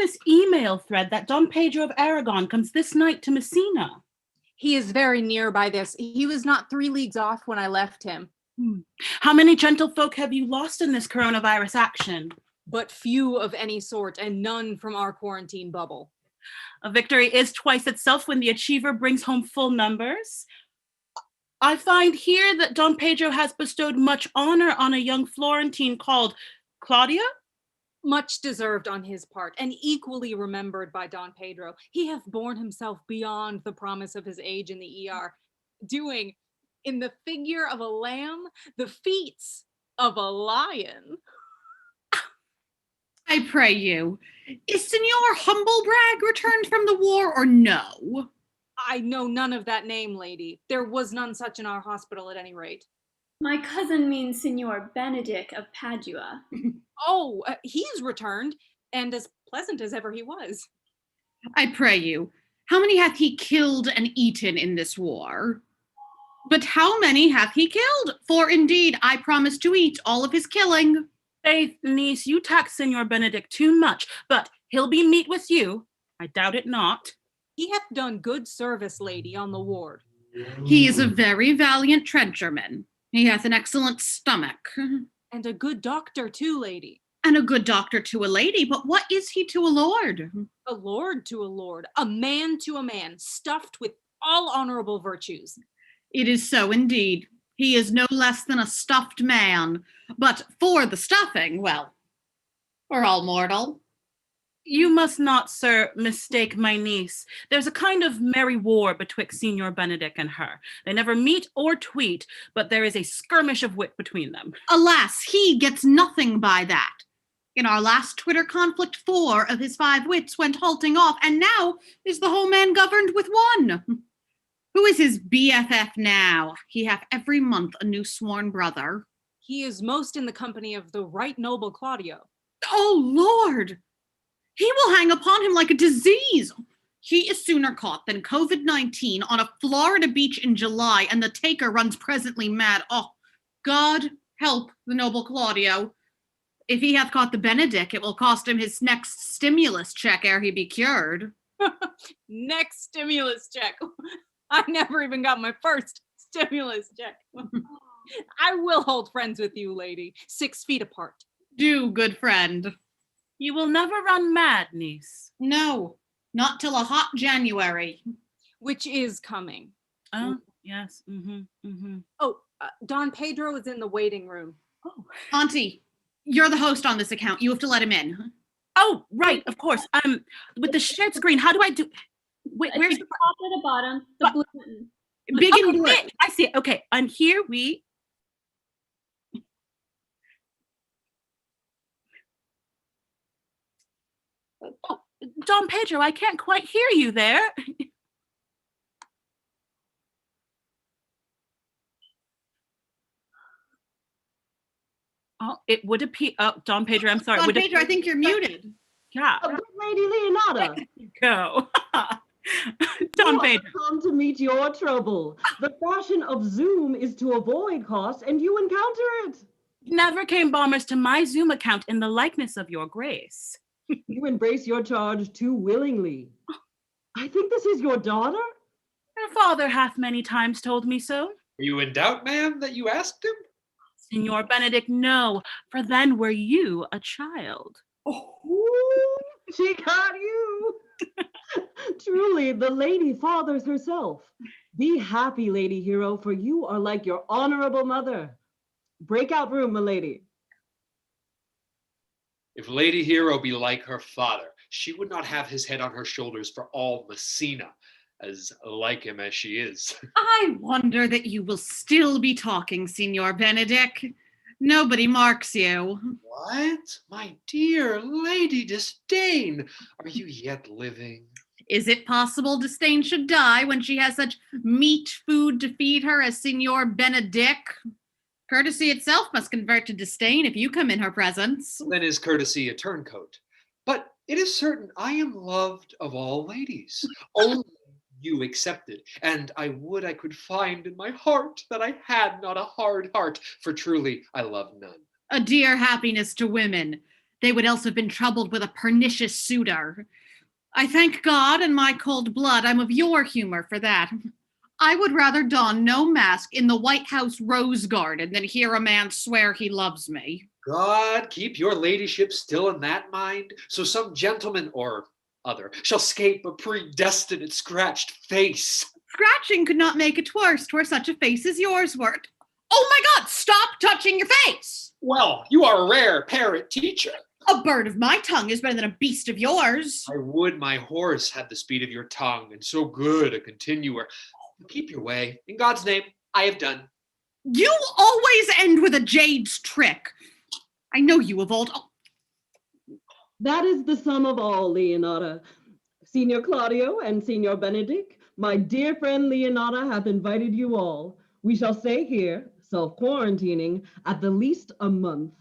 this email thread that Don Pedro of Aragon comes this night to Messina. He is very near by this. He was not 3 leagues off when I left him. How many gentlefolk have you lost in this coronavirus action? But few of any sort, and none from our quarantine bubble. A victory is twice itself when the achiever brings home full numbers. I find here that Don Pedro has bestowed much honor on a young Florentine called Claudia. Much deserved on his part, and equally remembered by Don Pedro. He hath borne himself beyond the promise of his age in the ER, doing, in the figure of a lamb, the feats of a lion. I pray you, is Signor Humblebrag returned from the war or no? I know none of that name, lady. There was none such in our hospital at any rate. My cousin means Signor Benedict of Padua. Oh, he's returned, and as pleasant as ever he was. I pray you, how many hath he killed and eaten in this war? But how many hath he killed? For indeed, I promise to eat all of his killing. Faith, niece, you tax Signor Benedict too much, but he'll be meet with you. I doubt it not. He hath done good service, lady, on the ward. He is a very valiant trencherman. He hath an excellent stomach. And a good doctor too, lady. And a good doctor to a lady, but what is he to a lord? A lord to a lord, a man to a man, stuffed with all honorable virtues. It is so indeed. He is no less than a stuffed man. But for the stuffing, well, we're all mortal. You must not, sir, mistake my niece. There's a kind of merry war betwixt Signor Benedict and her. They never meet or tweet, but there is a skirmish of wit between them. Alas, he gets nothing by that. In our last Twitter conflict, 4 of his 5 wits went halting off, and now is the whole man governed with 1. Who is his BFF now? He hath every month a new sworn brother. He is most in the company of the right noble Claudio. Oh, Lord! He will hang upon him like a disease. He is sooner caught than COVID-19 on a Florida beach in July, and the taker runs presently mad. Oh, God help the noble Claudio. If he hath caught the Benedict, it will cost him his next stimulus check ere he be cured. Next stimulus check. I never even got my first stimulus check. I will hold friends with you, lady, 6 feet apart. Do, good friend. You will never run mad, niece. No, not till a hot January. Which is coming. Oh, yes. Oh, Don Pedro is in the waiting room. Oh, Auntie, you're the host on this account. You have to let him in. Oh, right, of course. With the shared screen, how do I do? Wait, where's the top at the bottom? The blue button. Big and blue. I see it. Okay, I'm here. Oh, Don Pedro, I can't quite hear you there. Oh, it would appear. Oh, Don Pedro, I'm sorry. Don Pedro, I think you're muted. Yeah. Good Lady Leonata. There you go. Don Pedro. Come to meet your trouble. The fashion of Zoom is to avoid cost, and you encounter it. Never came bombers to my Zoom account in the likeness of your grace. You embrace your charge too willingly. I think this is your daughter? Her father hath many times told me so. Were you in doubt, ma'am, that you asked him? Signor Benedict, no, for then were you a child. Oh, she got you. Truly, the lady fathers herself. Be happy, Lady Hero, for you are like your honorable mother. Breakout room, milady. If Lady Hero be like her father, she would not have his head on her shoulders for all Messina, as like him as she is. I wonder that you will still be talking, Signor Benedict. Nobody marks you. What? My dear Lady Disdain, are you yet living? Is it possible Disdain should die when she has such meat food to feed her as Signor Benedict? Courtesy itself must convert to disdain if you come in her presence. Then is courtesy a turncoat. But it is certain I am loved of all ladies, only you excepted, and I would I could find in my heart that I had not a hard heart, for truly I love none. A dear happiness to women. They would else have been troubled with a pernicious suitor. I thank God and my cold blood I'm of your humor for that. I would rather don no mask in the White House rose garden than hear a man swear he loves me. God keep your ladyship still in that mind, so some gentleman or other shall scape a predestinate scratched face. Scratching could not make it worse, 'twere such a face as yours were. Oh my God, stop touching your face! Well, you are a rare parrot teacher. A bird of my tongue is better than a beast of yours. I would my horse had the speed of your tongue, and so good a continuer. Keep your way. In God's name, I have done. You always end with a jade's trick. I know you of old. Oh. That is the sum of all, Leonata. Signor Claudio and Signor Benedict, my dear friend Leonata hath invited you all. We shall stay here, self-quarantining, at the least a month.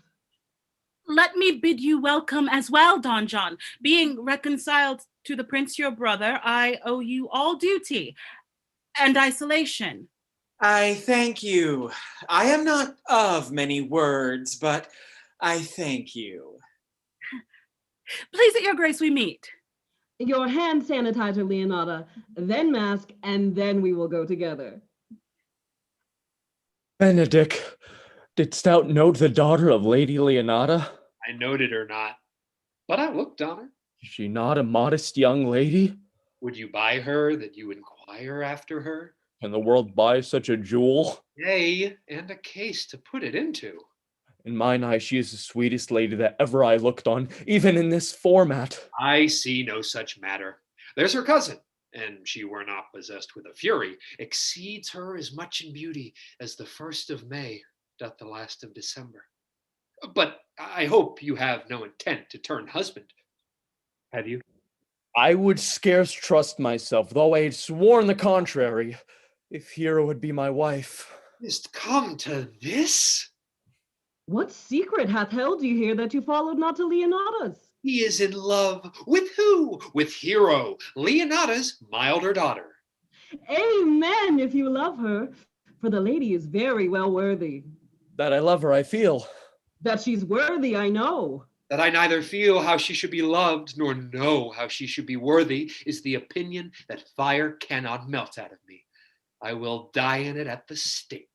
Let me bid you welcome as well, Don John. Being reconciled to the prince your brother, I owe you all duty and isolation. I thank you. I am not of many words, but I thank you. Please at your grace we meet. Your hand sanitizer, Leonata, then mask, and then we will go together. Benedict, didst thou note the daughter of Lady Leonata? I noted her not, but I looked on her. Is she not a modest young lady? Would you buy her that you inquire after her? Can the world buy such a jewel? Yea, and a case to put it into. In mine eye, she is the sweetest lady that ever I looked on, even in this format. I see no such matter. There's her cousin, and she were not possessed with a fury, exceeds her as much in beauty as the 1st of May doth the last of December. But I hope you have no intent to turn husband. Have you? I would scarce trust myself, though I had sworn the contrary, if Hero would be my wife. Is't come to this? What secret hath held you here that you followed not to Leonata's? He is in love. With who? With Hero, Leonata's milder daughter. Amen, if you love her, for the lady is very well worthy. That I love her, I feel. That she's worthy, I know. That I neither feel how she should be loved, nor know how she should be worthy, is the opinion that fire cannot melt out of me. I will die in it at the stake.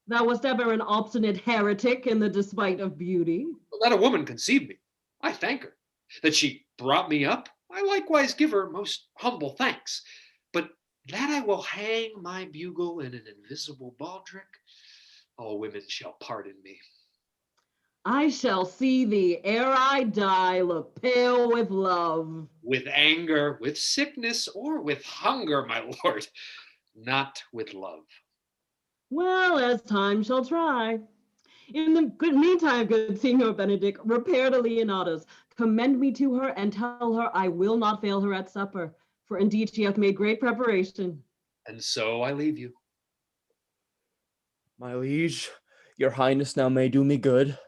Thou wast ever an obstinate heretic in the despite of beauty. Let a woman conceive me. I thank her. That she brought me up, I likewise give her most humble thanks. But that I will hang my bugle in an invisible baldric, all women shall pardon me. I shall see thee ere I die look pale with love. With anger, with sickness, or with hunger, my lord, not with love. Well, as time shall try. In the good meantime, good Signor Benedict, repair to Leonata's, commend me to her, and tell her I will not fail her at supper, for indeed she hath made great preparation. And so I leave you. My liege, your highness now may do me good.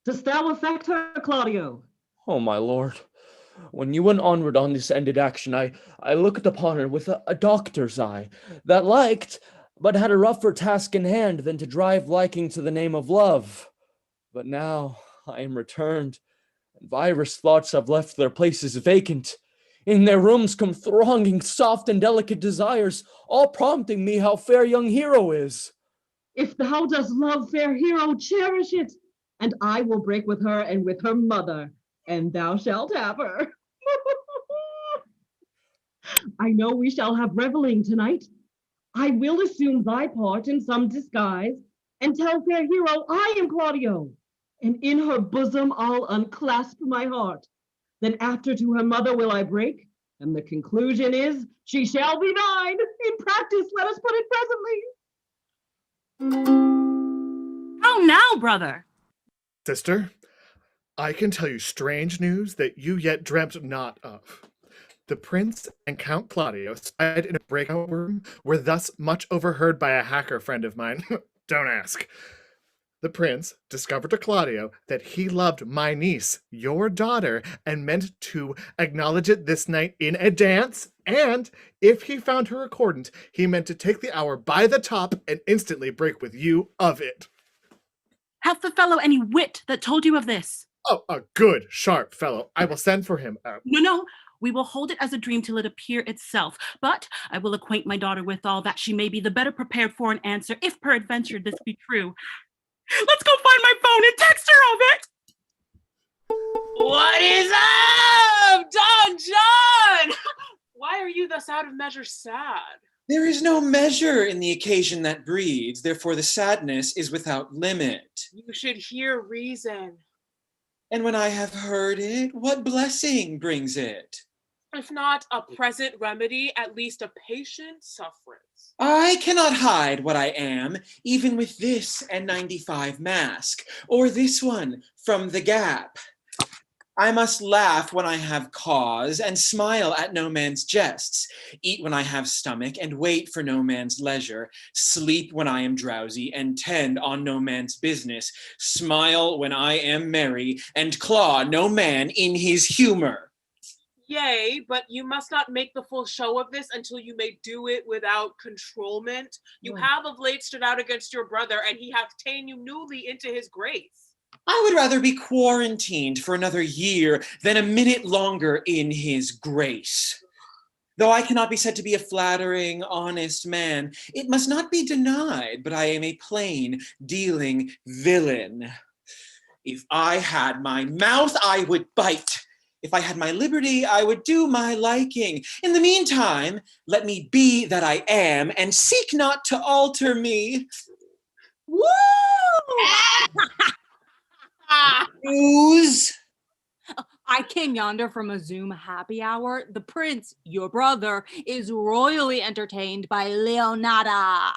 Dost thou affect her, Claudio? Oh, my lord, when you went onward on this ended action, I looked upon her with a doctor's eye, that liked, but had a rougher task in hand than to drive liking to the name of love. But now I am returned, and virus thoughts have left their places vacant. In their rooms come thronging soft and delicate desires, all prompting me how fair young Hero is. If thou dost love fair Hero, cherish it, and I will break with her and with her mother, and thou shalt have her. I know we shall have reveling tonight. I will assume thy part in some disguise, and tell fair Hero I am Claudio, and in her bosom I'll unclasp my heart. Then after to her mother will I break, and the conclusion is she shall be mine. In practice, let us put it presently. How now, brother? Sister, I can tell you strange news that you yet dreamt not of. The prince and Count Claudio sat in a breakout room were thus much overheard by a hacker friend of mine. Don't ask. The prince discovered to Claudio that he loved my niece, your daughter, and meant to acknowledge it this night in a dance. And if he found her accordant, he meant to take the hour by the top and instantly break with you of it. Hath the fellow any wit that told you of this? Oh, a good, sharp fellow. I will send for him. No, we will hold it as a dream till it appear itself. But I will acquaint my daughter with all that she may be the better prepared for an answer, if peradventure this be true. Let's go find my phone and text her of it! What is up, Don John? Why are you thus out of measure sad? There is no measure in the occasion that breeds, therefore the sadness is without limit. You should hear reason. And when I have heard it, what blessing brings it? If not a present remedy, at least a patient sufferance. I cannot hide what I am, even with this N95 mask, or this one from the Gap. I must laugh when I have cause, and smile at no man's jests, eat when I have stomach, and wait for no man's leisure, sleep when I am drowsy, and tend on no man's business, smile when I am merry, and claw no man in his humor. Yea, but you must not make the full show of this until you may do it without controlment. You have of late stood out against your brother, and he hath ta'en you newly into his grace. I would rather be quarantined for another year than a minute longer in his grace. Though I cannot be said to be a flattering, honest man, it must not be denied, but I am a plain dealing villain. If I had my mouth, I would bite. If I had my liberty, I would do my liking. In the meantime, let me be that I am, and seek not to alter me. Woo! News. I came yonder from a Zoom happy hour. The prince, your brother, is royally entertained by Leonata.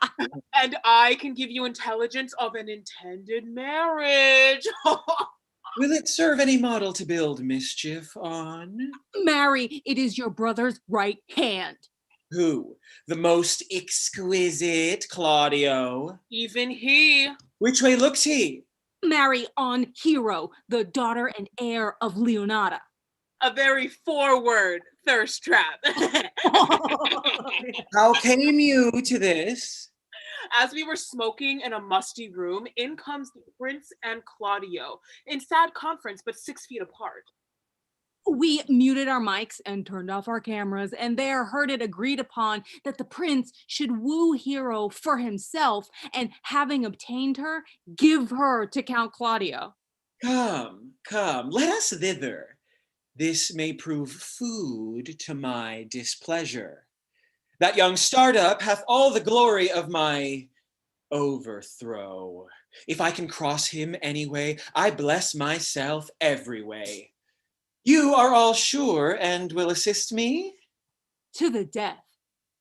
And I can give you intelligence of an intended marriage. Will it serve any model to build mischief on? Marry, it is your brother's right hand. Who? The most exquisite Claudio? Even he. Which way looks he? Marry on Hero, the daughter and heir of Leonata. A very forward thirst trap. How came you to this? As we were smoking in a musty room, in comes the prince and Claudio, in sad conference, but 6 feet apart. We muted our mics and turned off our cameras, and there heard it agreed upon that the prince should woo Hero for himself, and having obtained her, give her to Count Claudio. Come, let us thither. This may prove food to my displeasure. That young startup hath all the glory of my overthrow. If I can cross him anyway, I bless myself every way. You are all sure and will assist me? To the death.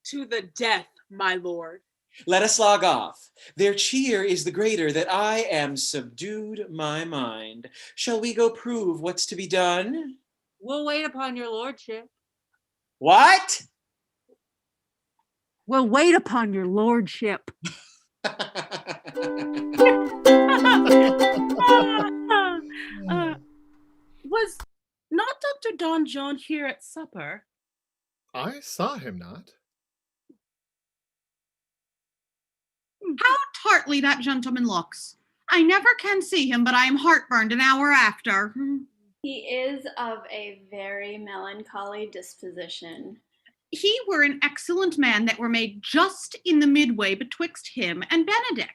To the death, my lord. Let us log off. Their cheer is the greater that I am subdued my mind. Shall we go prove what's to be done? We'll wait upon your lordship. What? We'll wait upon your lordship. Was not Dr. Don John here at supper? I saw him not. How tartly that gentleman looks. I never can see him, but I am heartburned an hour after. He is of a very melancholy disposition. He were an excellent man that were made just in the midway betwixt him and Benedick.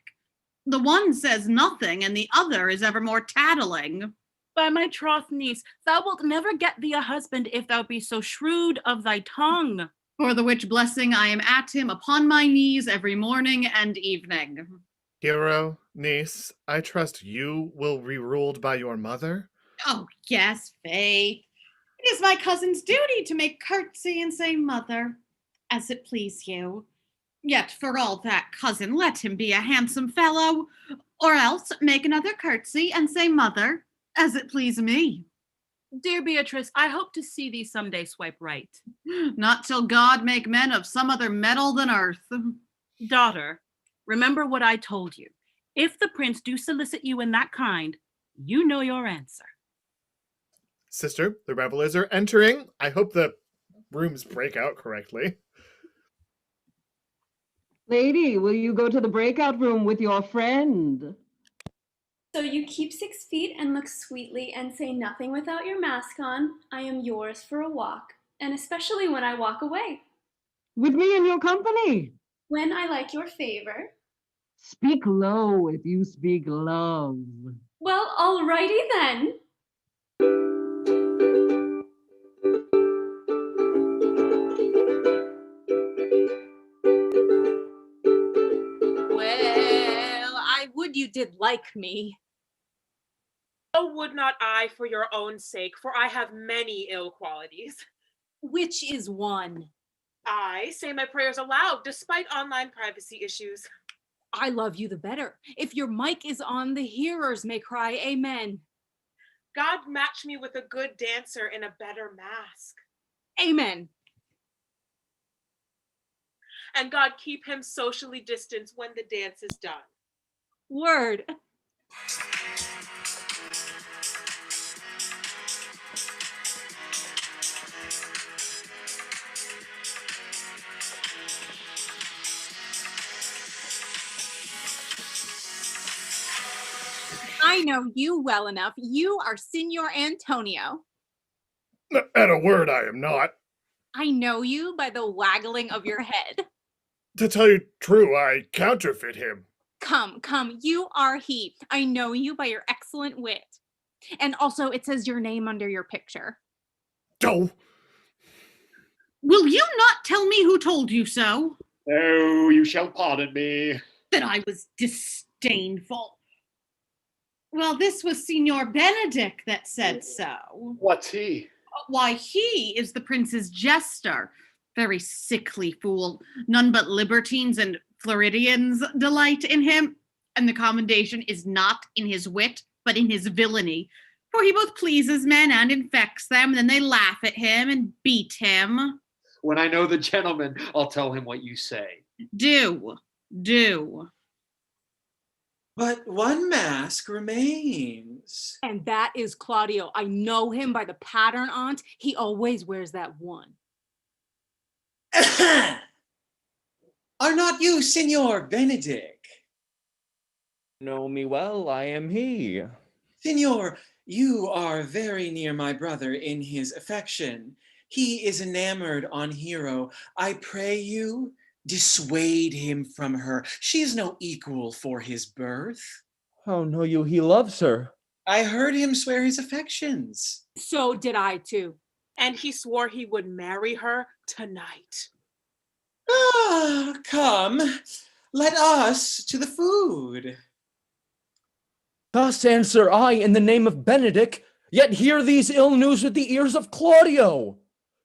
The one says nothing, and the other is evermore tattling. By my troth, niece, thou wilt never get thee a husband if thou be so shrewd of thy tongue. For the which blessing I am at him upon my knees every morning and evening. Hero, niece, I trust you will be ruled by your mother? Oh, yes, Faith. It is my cousin's duty to make curtsy and say mother, as it please you. Yet for all that, cousin, let him be a handsome fellow, or else make another curtsy and say mother, as it please me. Dear Beatrice, I hope to see thee someday swipe right. Not till God make men of some other metal than earth. Daughter, remember what I told you. If the prince do solicit you in that kind, you know your answer. Sister, the revelers are entering. I hope the rooms break out correctly. Lady, will you go to the breakout room with your friend? So you keep 6 feet and look sweetly and say nothing without your mask on. I am yours for a walk, and especially when I walk away. With me in your company. When I like your favor. Speak low if you speak love. Well, alrighty then. Well, I would you did like me. So would not I for your own sake, for I have many ill qualities. Which is one? I say my prayers aloud despite online privacy issues. I love you the better. If your mic is on, the hearers may cry amen. God match me with a good dancer in a better mask. Amen. And God keep him socially distanced when the dance is done. Word. I know you well enough. You are Signor Antonio. At a word, I am not. I know you by the waggling of your head. To tell you true, I counterfeit him. Come, you are he. I know you by your excellent wit. And also, it says your name under your picture. Oh, Will you not tell me who told you so? Oh, you shall pardon me. That I was disdainful. Well, this was Signor Benedict that said so. What's he? Why, he is the prince's jester. Very sickly fool. None but libertines and Floridians delight in him. And the commendation is not in his wit, but in his villainy. For he both pleases men and infects them, and then they laugh at him and beat him. When I know the gentleman, I'll tell him what you say. Do. But one mask remains. And that is Claudio. I know him by the pattern, aunt. He always wears that one. Are not you Signor Benedict? Know me well, I am he. Signor, you are very near my brother in his affection. He is enamored on Hero. I pray you, dissuade him from her. She is no equal for his birth. How know you he loves her? I heard him swear his affections. So did I too. And he swore he would marry her tonight. Ah, come, let us to the food. Thus answer I in the name of Benedict, yet hear these ill news with the ears of Claudio.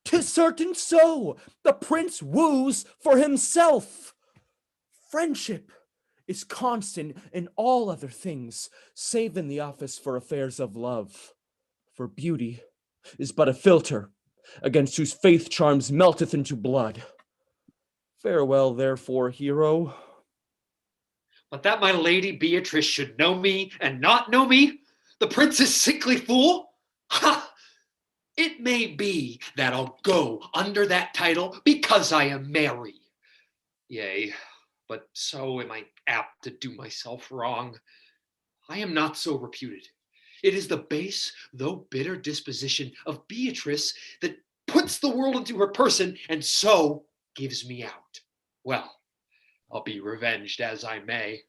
'Tis certain so, the prince woos for himself. Friendship is constant in all other things, save in the office for affairs of love. For beauty is but a filter, against whose faith charms melteth into blood. Farewell, therefore, hero. But that my lady Beatrice should know me and not know me, the prince's sickly fool? Ha! It may be that I'll go under that title because I am merry. Yea, but so am I apt to do myself wrong. I am not so reputed. It is the base, though bitter disposition of Beatrice that puts the world into her person and so gives me out. Well, I'll be revenged as I may.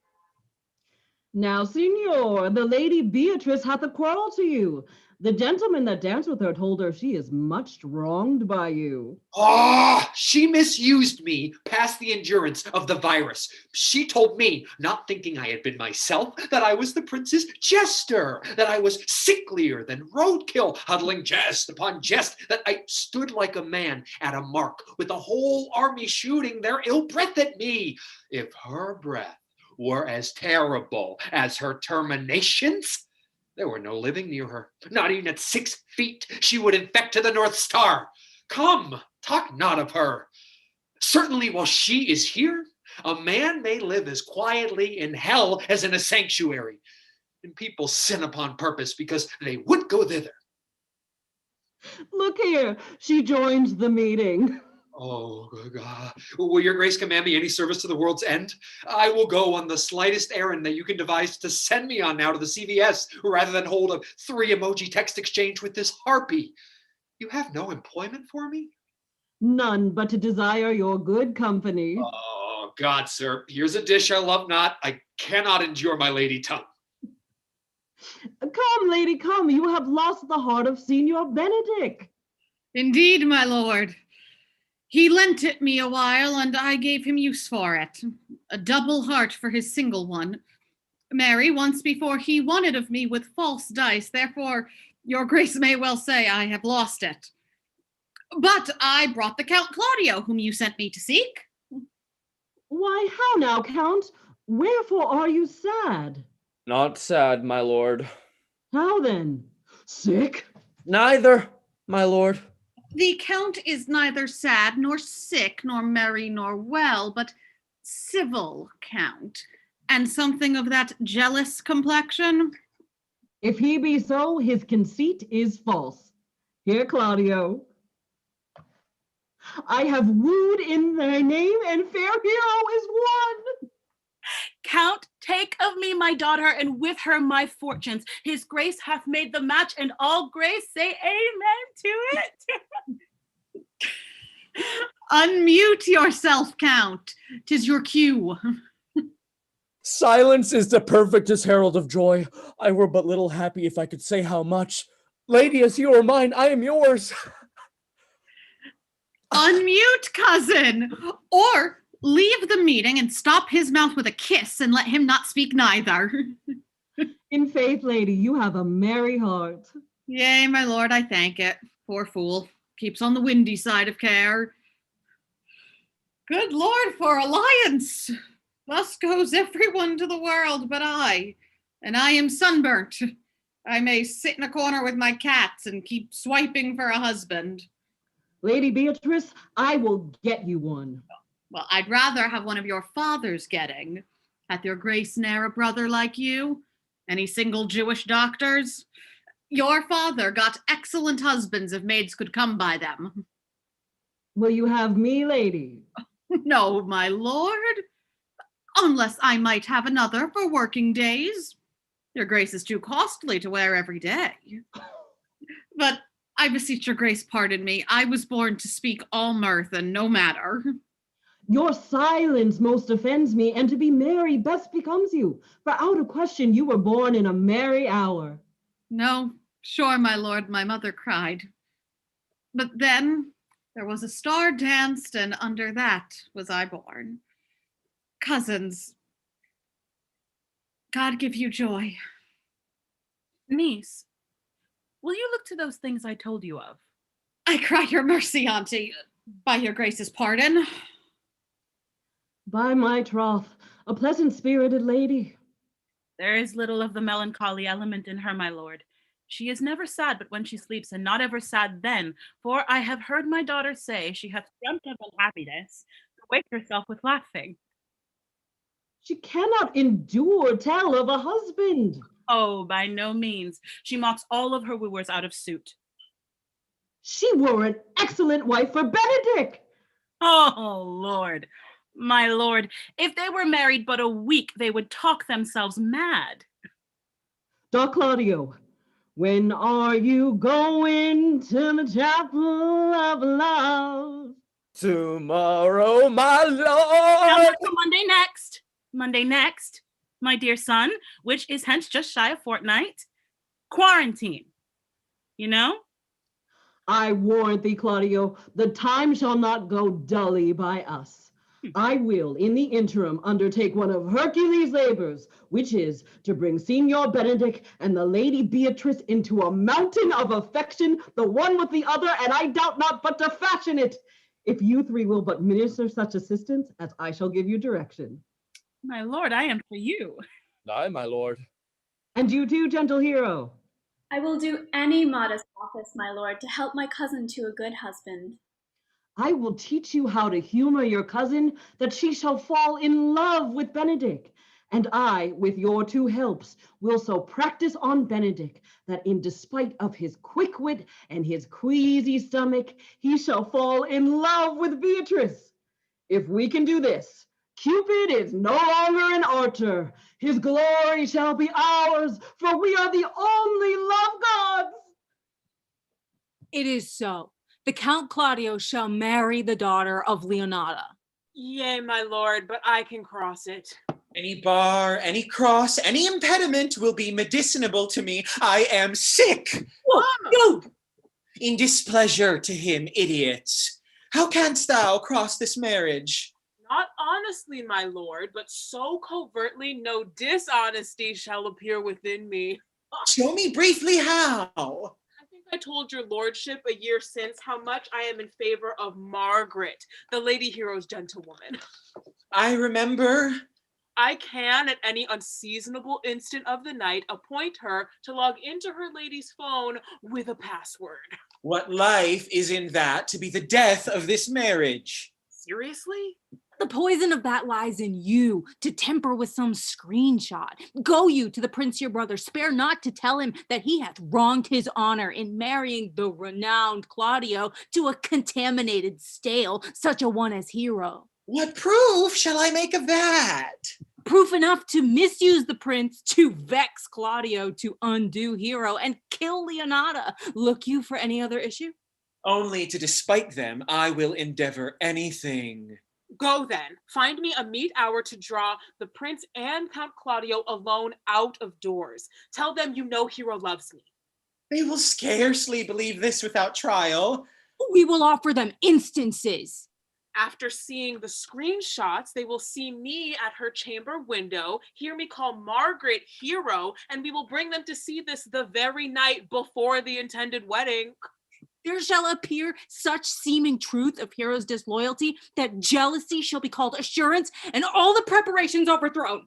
Now, Signor, the lady Beatrice hath a quarrel to you. The gentleman that danced with her told her she is much wronged by you. Ah, she misused me past the endurance of the virus. She told me, not thinking I had been myself, that I was the prince's jester, that I was sicklier than roadkill, huddling jest upon jest, that I stood like a man at a mark with the whole army shooting their ill breath at me. If her breath were as terrible as her terminations, there were no living near her. Not even at 6 feet she would infect to the North Star. Come, talk not of her. Certainly while she is here, a man may live as quietly in hell as in a sanctuary. And people sin upon purpose because they would go thither. Look here, she joins the meeting. Oh, God. Will your grace command me any service to the world's end? I will go on the slightest errand that you can devise to send me on now to the CVS, rather than hold a 3-emoji text exchange with this harpy. You have no employment for me? None but to desire your good company. Oh, God, sir, here's a dish I love not. I cannot endure my lady tongue. Come, lady, come. You have lost the heart of Signor Benedict. Indeed, my lord. He lent it me a while, and I gave him use for it. A double heart for his single one. Marry, once before he won it of me with false dice, therefore your grace may well say I have lost it. But I brought the Count Claudio, whom you sent me to seek. Why, how now, Count? Wherefore are you sad? Not sad, my lord. How then? Sick? Neither, my lord. The Count is neither sad, nor sick, nor merry, nor well, but civil Count, and something of that jealous complexion. If he be so, his conceit is false. Here, Claudio. I have wooed in thy name, and fair hero is won. Count, take of me my daughter, and with her my fortunes. His grace hath made the match, and all grace say amen to it. Unmute yourself, Count. 'Tis your cue. Silence is the perfectest herald of joy. I were but little happy if I could say how much. Lady, as you are mine, I am yours. Unmute, cousin, or leave the meeting and stop his mouth with a kiss and let him not speak neither. In faith, lady, you have a merry heart. Yea, my lord, I thank it. Poor fool, keeps on the windy side of care. Good Lord, for alliance! Thus goes everyone to the world but I, and I am sunburnt. I may sit in a corner with my cats and keep swiping for a husband. Lady Beatrice, I will get you one. Well, I'd rather have one of your father's getting. Hath your grace ne'er a brother like you? Any single Jewish doctors? Your father got excellent husbands if maids could come by them. Will you have me, lady? No, my lord. Unless I might have another for working days. Your grace is too costly to wear every day. But I beseech your grace pardon me. I was born to speak all mirth and no matter. Your silence most offends me, and to be merry best becomes you. For out of question you were born in a merry hour. No, sure, my lord, my mother cried. But then there was a star danced, and under that was I born. Cousins, God give you joy. Niece, will you look to those things I told you of? I cry your mercy, auntie, by your grace's pardon. By my troth, a pleasant-spirited lady. There is little of the melancholy element in her, my lord. She is never sad but when she sleeps, and not ever sad then, for I have heard my daughter say she hath dreamt of unhappiness, to wake herself with laughing. She cannot endure tell of a husband. Oh, by no means. She mocks all of her wooers out of suit. She were an excellent wife for Benedict. Oh, Lord, my lord, if they were married but a week, they would talk themselves mad. Da Claudio, when are you going to the chapel of love? Tomorrow, my Now, lord. Monday next. Monday next, my dear son, which is hence just shy of fortnight. Quarantine. You know? I warrant thee, Claudio, the time shall not go dully by us. I will, in the interim, undertake one of Hercules' labors, which is to bring Signor Benedict and the Lady Beatrice into a mountain of affection, the one with the other, and I doubt not but to fashion it, if you three will but minister such assistance as I shall give you direction. My lord, I am for you. Aye, my lord. And you too, gentle hero. I will do any modest office, my lord, to help my cousin to a good husband. I will teach you how to humor your cousin, that she shall fall in love with Benedict. And I, with your two helps, will so practice on Benedick that in despite of his quick wit and his queasy stomach, he shall fall in love with Beatrice. If we can do this, Cupid is no longer an archer. His glory shall be ours, for we are the only love gods. It is so. The Count Claudio shall marry the daughter of Leonata. Yea, my lord, but I can cross it. Any bar, any cross, any impediment will be medicinable to me. I am sick. No! In displeasure to him, idiots. How canst thou cross this marriage? Not honestly, my lord, but so covertly no dishonesty shall appear within me. Show me briefly how. I think I told your lordship a year since how much I am in favor of Margaret, the lady hero's gentlewoman. I remember. I can, at any unseasonable instant of the night, appoint her to log into her lady's phone with a password. What life is in that to be the death of this marriage? Seriously? The poison of that lies in you, to temper with some screenshot. Go you to the prince your brother, spare not to tell him that he hath wronged his honor in marrying the renowned Claudio to a contaminated stale, such a one as Hero. What proof shall I make of that? Proof enough to misuse the prince, to vex Claudio, to undo Hero, and kill Leonata. Look you for any other issue? Only to despite them, I will endeavor anything. Go then, find me a meet hour to draw the prince and Count Claudio alone out of doors. Tell them you know Hero loves me. They will scarcely believe this without trial. We will offer them instances. After seeing the screenshots, they will see me at her chamber window, hear me call Margaret Hero, and we will bring them to see this the very night before the intended wedding. There shall appear such seeming truth of Hero's disloyalty that jealousy shall be called assurance and all the preparations overthrown.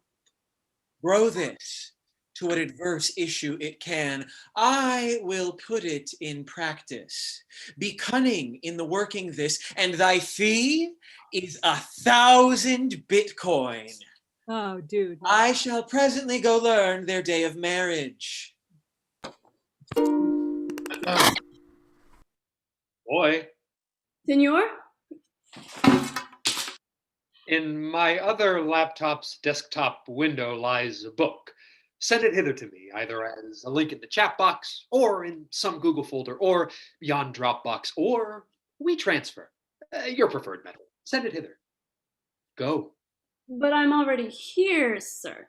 Grow this to what adverse issue it can. I will put it in practice. Be cunning in the working this, and thy fee is 1,000 Bitcoin. Oh, dude. I shall presently go learn their day of marriage. Boy, Senor? in my other laptop's desktop window lies a book. Send it hither to me, either as a link in the chat box, or in some Google folder, or beyond Dropbox, or WeTransfer. Your preferred method. Send it hither. Go. But I'm already here, sir.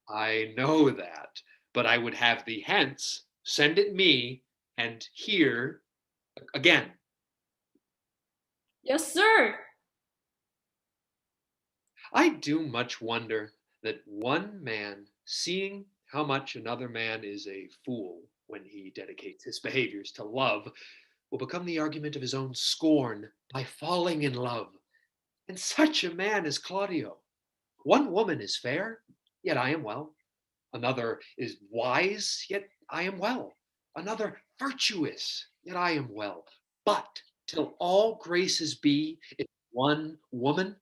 I know that, but I would have thee hence send it me and here again. Yes, sir. I do much wonder that one man, seeing how much another man is a fool when he dedicates his behaviors to love, will become the argument of his own scorn by falling in love. And such a man is Claudio. One woman is fair, yet I am well. Another is wise, yet I am well. Another virtuous, yet I am well. But till all graces be in one woman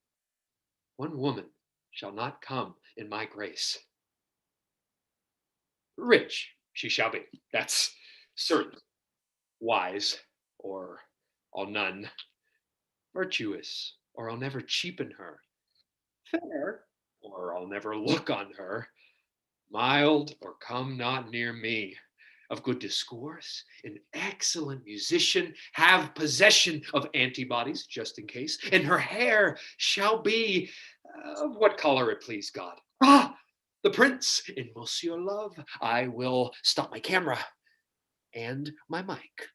shall not come in my grace. Rich she shall be, that's certain. Wise, or I'll none. Virtuous, or I'll never cheapen her. Fair, or I'll never look on her. Mild, or come not near me. Of good discourse, an excellent musician, have possession of antibodies, just in case, and her hair shall be of what color it please God. Ah, the prince in Monsieur Love. I will stop my camera and my mic.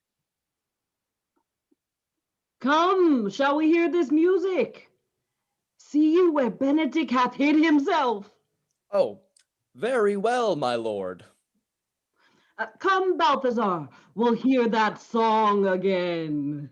Come, shall we hear this music? See you where Benedick hath hid himself. Oh, very well, my lord. Come, Balthazar, we'll hear that song again.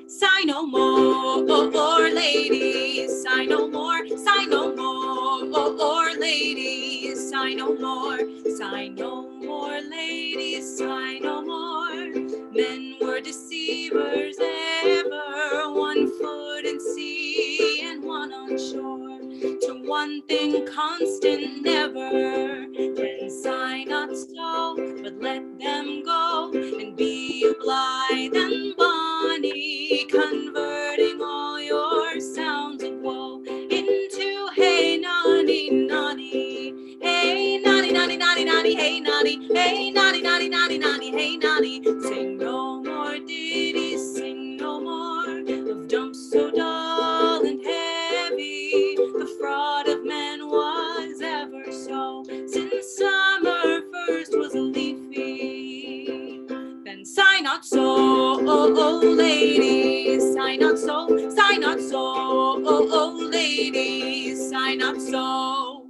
Sigh no more, ladies, sigh no more, sigh no more, ladies. ladies, sigh no more. Sigh no more, ladies, sigh no more. Men were deceivers ever, one foot in sea and one on shore. To one thing constant never, then sigh not so, but let them go, and be blithe and bonny, converting all your sounds of woe into hey nonny nonny, hey nonny nonny nonny nonny, hey nonny, hey nonny nonny nonny nonny, hey nonny. Sing no more ditties, sing no more of dumps so dull and heavy. The fraud of men was ever so, since summer first was leafy. Then sigh not so, oh ladies, sigh not so, sigh not so, oh ladies, sigh not so.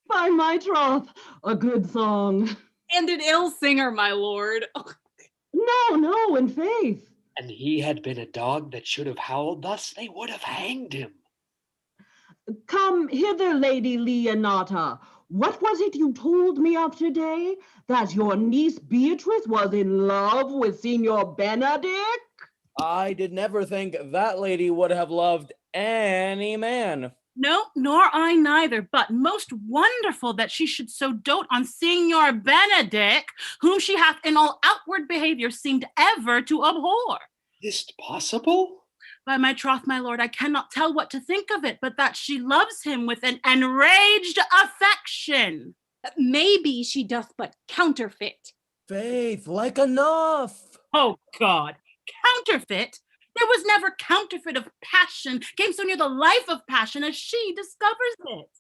By my troth, a good song. And an ill singer, my lord. No, in faith. And he had been a dog that should have howled thus, they would have hanged him. Come hither, Lady Leonata. What was it you told me of today? That your niece Beatrice was in love with Signor Benedict? I did never think that lady would have loved any man. No, nor I neither, but most wonderful that she should so dote on Signor Benedict, whom she hath in all outward behavior seemed ever to abhor. Is't possible? By my troth, my lord, I cannot tell what to think of it, but that she loves him with an enraged affection. Maybe she doth but counterfeit. Faith, like enough. Oh God, counterfeit? There was never counterfeit of passion came so near the life of passion as she discovers it.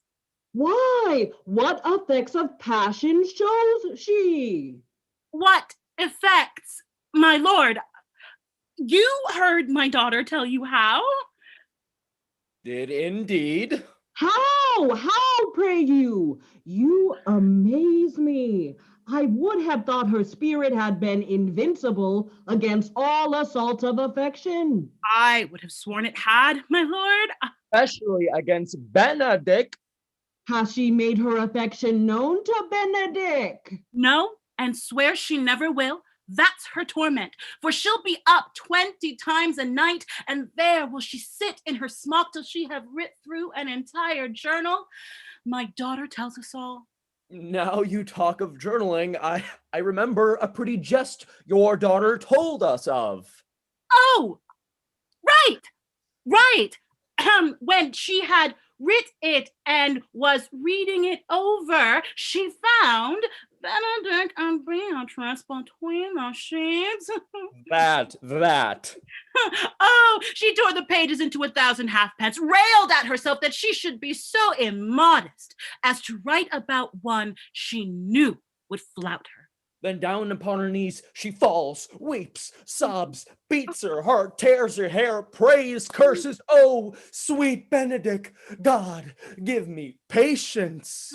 Why, what effects of passion shows she? What effects, my lord? You heard my daughter tell you how? Did indeed. How, pray you? You amaze me. I would have thought her spirit had been invincible against all assaults of affection. I would have sworn it had, my lord. Especially against Benedict. Has she made her affection known to Benedict? No, and swears she never will. That's her torment, for she'll be up 20 times a night, and there will she sit in her smock till she have writ through an entire journal. My daughter tells us all. Now you talk of journaling, I remember a pretty jest your daughter told us of. Oh, right. When she had writ it and was reading it over, she found Benedict and Beatrice between the sheets. That. Oh, she tore the pages into 1,000 halfpence, railed at herself that she should be so immodest as to write about one she knew would flout her. Then down upon her knees she falls, weeps, sobs, beats her heart, tears her hair, prays, curses. Oh, sweet Benedict, God, give me patience.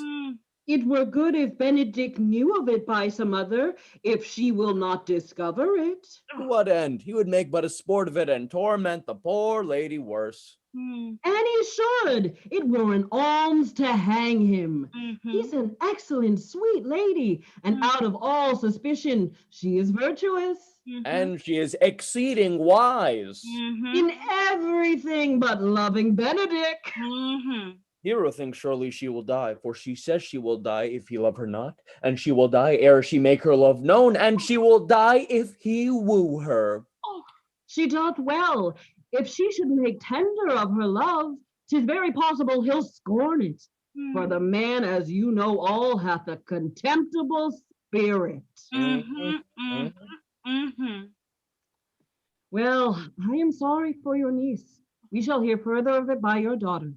It were good if Benedict knew of it by some other, if she will not discover it. To what end? He would make but a sport of it and torment the poor lady worse. And he should. It were an alms to hang him. He's an excellent, sweet lady, and out of all suspicion, she is virtuous. And she is exceeding wise. In everything but loving Benedict. Hero thinks surely she will die, for she says she will die if he love her not, and she will die ere she make her love known, and she will die if he woo her. She doth well. If she should make tender of her love, 'tis very possible he'll scorn it. For the man, as you know all, hath a contemptible spirit. Well, I am sorry for your niece. We shall hear further of it by your daughter.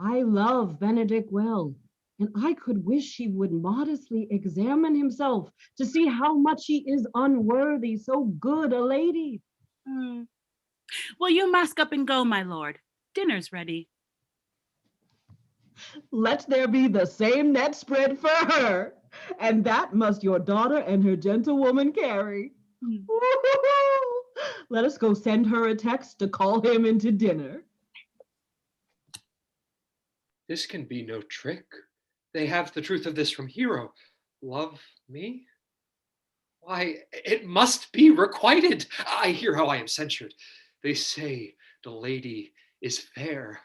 I love Benedict well, and I could wish he would modestly examine himself to see how much he is unworthy so good a lady. Will you mask up and go, my lord? Dinner's ready. Let there be the same net spread for her, and that must your daughter and her gentlewoman carry. Let us go send her a text to call him into dinner. This can be no trick. They have the truth of this from Hero. Love me? Why, it must be requited. I hear how I am censured. They say the lady is fair,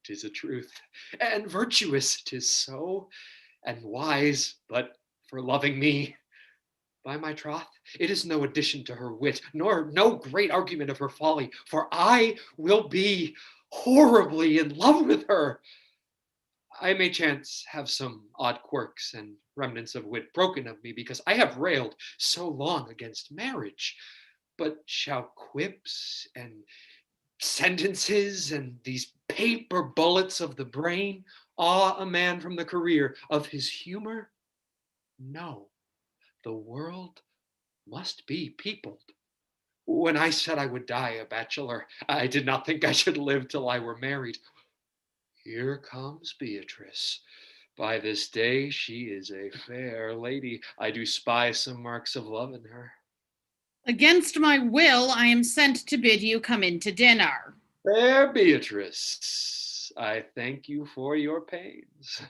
'tis a truth, and virtuous, 'tis so, and wise, but for loving me, by my troth, it is no addition to her wit, nor no great argument of her folly, for I will be horribly in love with her. I may chance have some odd quirks and remnants of wit broken of me because I have railed so long against marriage. But shall quips and sentences and these paper bullets of the brain awe a man from the career of his humor? No, the world must be peopled. When I said I would die a bachelor, I did not think I should live till I were married. Here comes Beatrice. By this day she is a fair lady. I do spy some marks of love in her. Against my will, I am sent to bid you come in to dinner. Fair Beatrice, I thank you for your pains.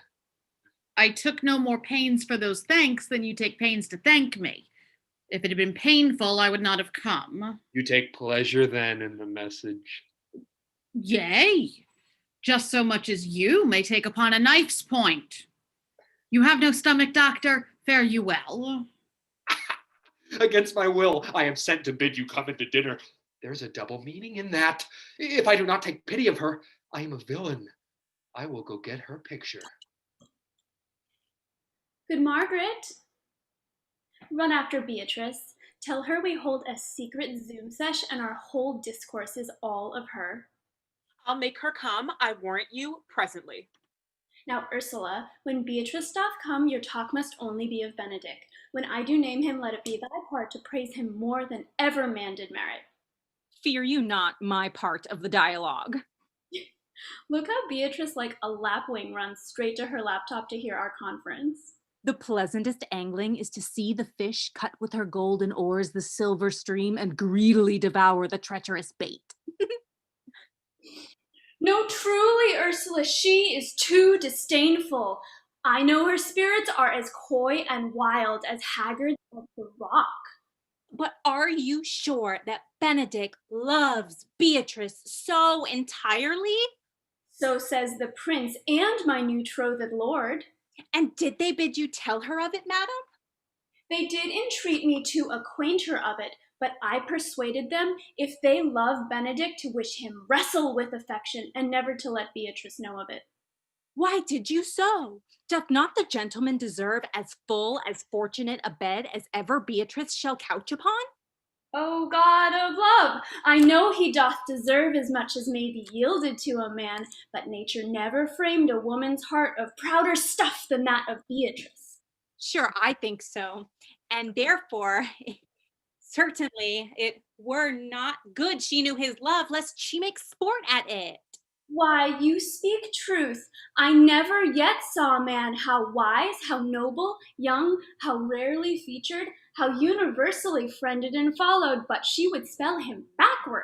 I took no more pains for those thanks than you take pains to thank me. If it had been painful, I would not have come. You take pleasure then in the message. Yea, just so much as you may take upon a knife's point. You have no stomach, doctor. Fare you well. Against my will, I am sent to bid you come into dinner. There's a double meaning in that. If I do not take pity of her, I am a villain. I will go get her picture. Good Margaret. Run after Beatrice. Tell her we hold a secret Zoom sesh and our whole discourse is all of her. I'll make her come, I warrant you, presently. Now, Ursula, when Beatrice doth come, your talk must only be of Benedick. When I do name him, let it be thy part to praise him more than ever man did merit. Fear you not my part of the dialogue. Look how Beatrice, like a lapwing, runs straight to her laptop to hear our conference. The pleasantest angling is to see the fish cut with her golden oars the silver stream and greedily devour the treacherous bait. No, truly, Ursula, she is too disdainful. I know her spirits are as coy and wild as haggards of the rock. But are you sure that Benedick loves Beatrice so entirely? So says the prince and my new betrothed lord. And did they bid you tell her of it, madam? They did entreat me to acquaint her of it, but I persuaded them, if they love Benedick, to wish him wrestle with affection, and never to let Beatrice know of it. Why did you so? Doth not the gentleman deserve as full, as fortunate a bed as ever Beatrice shall couch upon? O God of love, I know he doth deserve as much as may be yielded to a man, but nature never framed a woman's heart of prouder stuff than that of Beatrice. Sure, I think so. And therefore, certainly it were not good she knew his love, lest she make sport at it. Why, you speak truth. I never yet saw a man how wise, how noble, young, how rarely featured, how universally friended and followed, but she would spell him backward.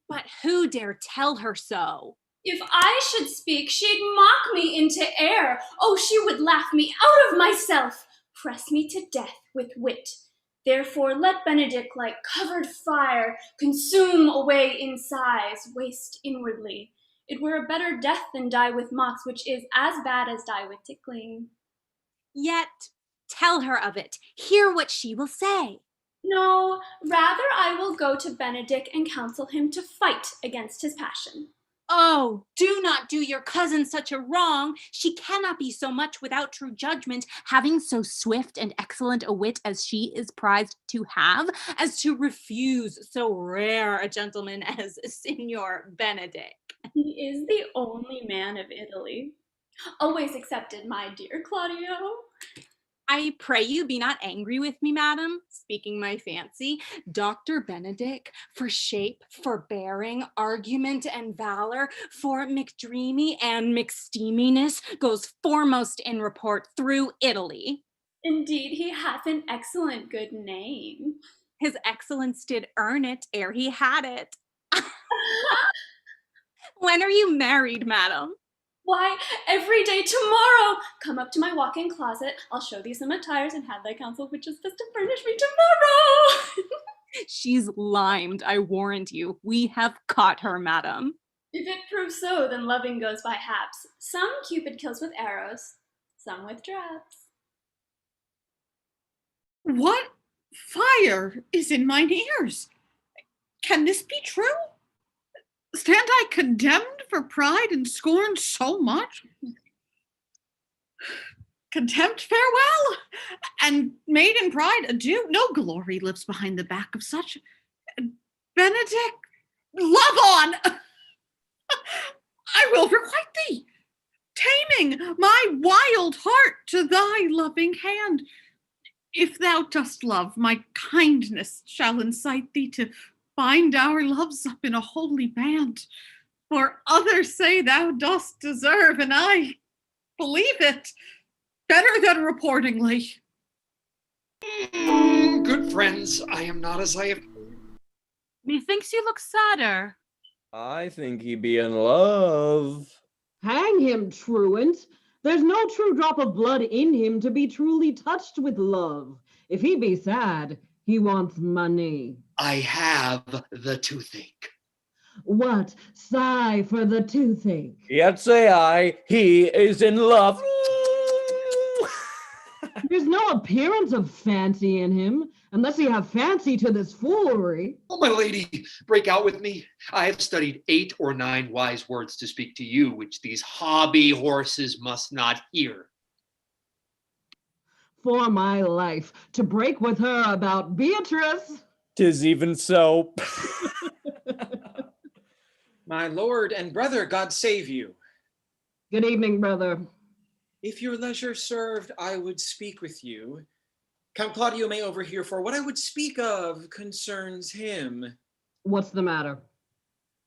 But who dare tell her so? If I should speak, she'd mock me into air. Oh, she would laugh me out of myself, press me to death with wit. Therefore let Benedick, like covered fire, consume away in sighs, waste inwardly. It were a better death than die with mocks, which is as bad as die with tickling. Yet tell her of it. Hear what she will say. No, rather I will go to Benedick and counsel him to fight against his passion. Oh, do not do your cousin such a wrong. She cannot be so much without true judgment, having so swift and excellent a wit as she is prized to have, as to refuse so rare a gentleman as Signor Benedick. He is the only man of Italy. Always accepted, my dear Claudio. I pray you be not angry with me, madam, speaking my fancy. Dr. Benedick, for shape, for bearing, argument, and valor, for McDreamy and McSteaminess, goes foremost in report through Italy. Indeed, he hath an excellent good name. His excellence did earn it ere he had it. When are you married, madam? Why, every day tomorrow. Come up to my walk-in closet. I'll show thee some attires and have thy counsel which is best to furnish me tomorrow. She's limed, I warrant you. We have caught her, madam. If it proves so, then loving goes by haps. Some Cupid kills with arrows, some with traps. What fire is in mine ears? Can this be true? Stand I condemned for pride and scorn so much? Contempt farewell, and maiden pride adieu. No glory lives behind the back of such. Benedict, love on! I will requite thee, taming my wild heart to thy loving hand. If thou dost love, my kindness shall incite thee to bind our loves up in a holy band. For others say thou dost deserve, and I believe it better than reportingly. Good friends, I am not as I have. Methinks you look sadder. I think he be in love. Hang him, truant. There's no true drop of blood in him to be truly touched with love. If he be sad, he wants money. I have the toothache. What? Sigh for the toothache. Yet say I, he is in love. There's no appearance of fancy in him, unless he have fancy to this foolery. Oh, my lady, break out with me. I have studied 8 or 9 wise words to speak to you, which these hobby horses must not hear. For my life, to break with her about Beatrice. 'Tis even so. My lord and brother, God save you. Good evening, brother. If your leisure served, I would speak with you. Count Claudio may overhear, for what I would speak of concerns him. What's the matter?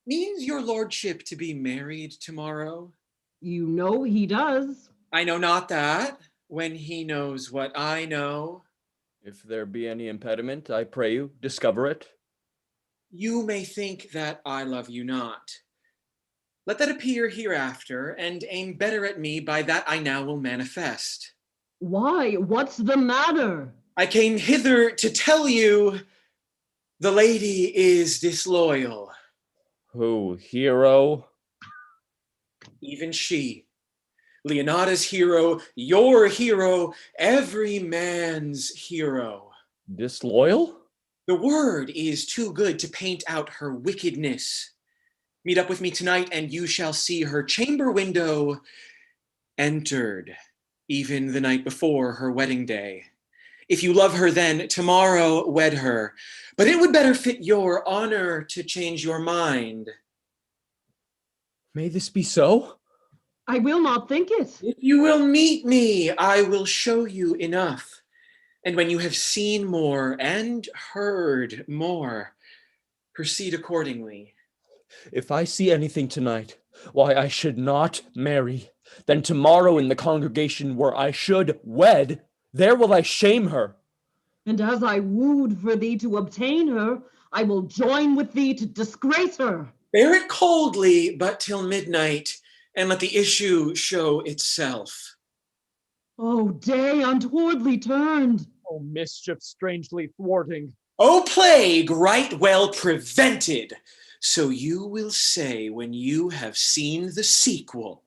Means your lordship to be married tomorrow? You know he does. I know not that, when he knows what I know. If there be any impediment, I pray you, discover it. You may think that I love you not. Let that appear hereafter, and aim better at me by that I now will manifest. Why? What's the matter? I came hither to tell you the lady is disloyal. Who, Hero? Even she. Leonada's hero, your hero, every man's hero. Disloyal? The word is too good to paint out her wickedness. Meet up with me tonight and you shall see her chamber window entered, even the night before her wedding day. If you love her then, tomorrow wed her. But it would better fit your honor to change your mind. May this be so? I will not think it. If you will meet me, I will show you enough. And when you have seen more and heard more, proceed accordingly. If I see anything tonight, why I should not marry, then tomorrow in the congregation where I should wed, there will I shame her. And as I wooed for thee to obtain her, I will join with thee to disgrace her. Bear it coldly, but till midnight, and let the issue show itself. Oh, day untowardly turned. Oh, mischief strangely thwarting. Oh, plague right well prevented. So you will say when you have seen the sequel.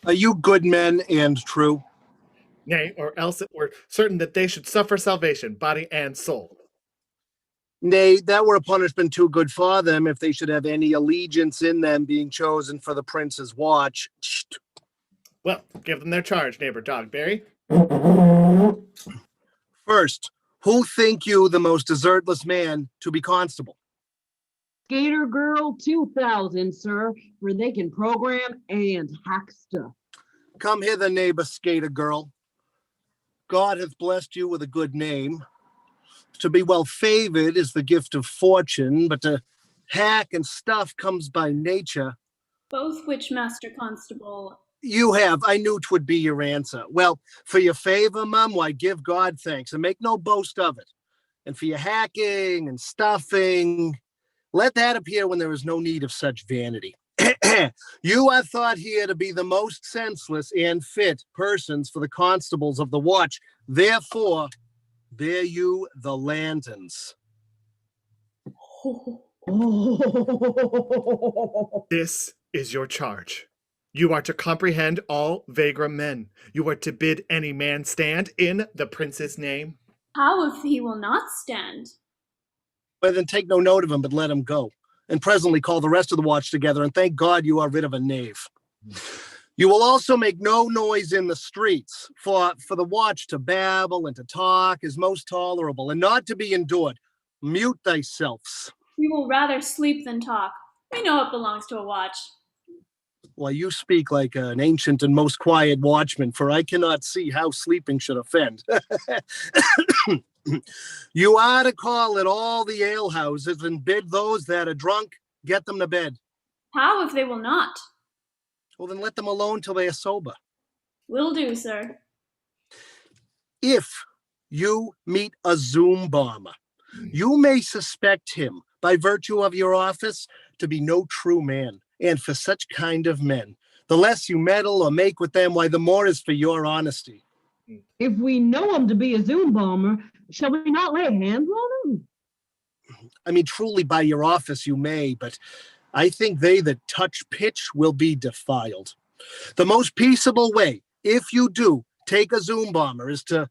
Are you good men and true? Nay, or else it were certain that they should suffer salvation, body and soul. Nay, that were a punishment too good for them if they should have any allegiance in them being chosen for the prince's watch. Well, give them their charge, neighbor Dogberry. First, who think you the most desertless man to be constable? Skater Girl 2000, sir, where they can program and hack stuff. Come hither, neighbor skater girl. God hath blessed you with a good name. To be well favored is the gift of fortune, but to hack and stuff comes by nature. Both which, Master Constable? You have. I knew 'twould be your answer. Well, for your favor, mum, why give God thanks and make no boast of it. And for your hacking and stuffing, let that appear when there is no need of such vanity. You are thought here to be the most senseless and fit persons for the constables of the watch. Therefore, bear you the lanterns. This is your charge. You are to comprehend all vagrant men. You are to bid any man stand in the prince's name. How if he will not stand? Well, then take no note of him, but let him go. And presently call the rest of the watch together, and thank God you are rid of a knave. You will also make no noise in the streets, for the watch to babble and to talk is most tolerable, and not to be endured. Mute thyselfs. We will rather sleep than talk. We know it belongs to a watch. Why, you speak like an ancient and most quiet watchman, for I cannot see how sleeping should offend. You are to call at all the alehouses and bid those that are drunk get them to bed. How if they will not? Well, then let them alone till they are sober. Will do, sir. If you meet a Zoom bomber, you may suspect him, by virtue of your office, to be no true man. And for such kind of men, the less you meddle or make with them, why, the more is for your honesty. If we know him to be a Zoom bomber, shall we not lay hands on him? I mean, truly by your office you may, but I think they that touch pitch will be defiled. The most peaceable way, if you do take a Zoom bomber, is to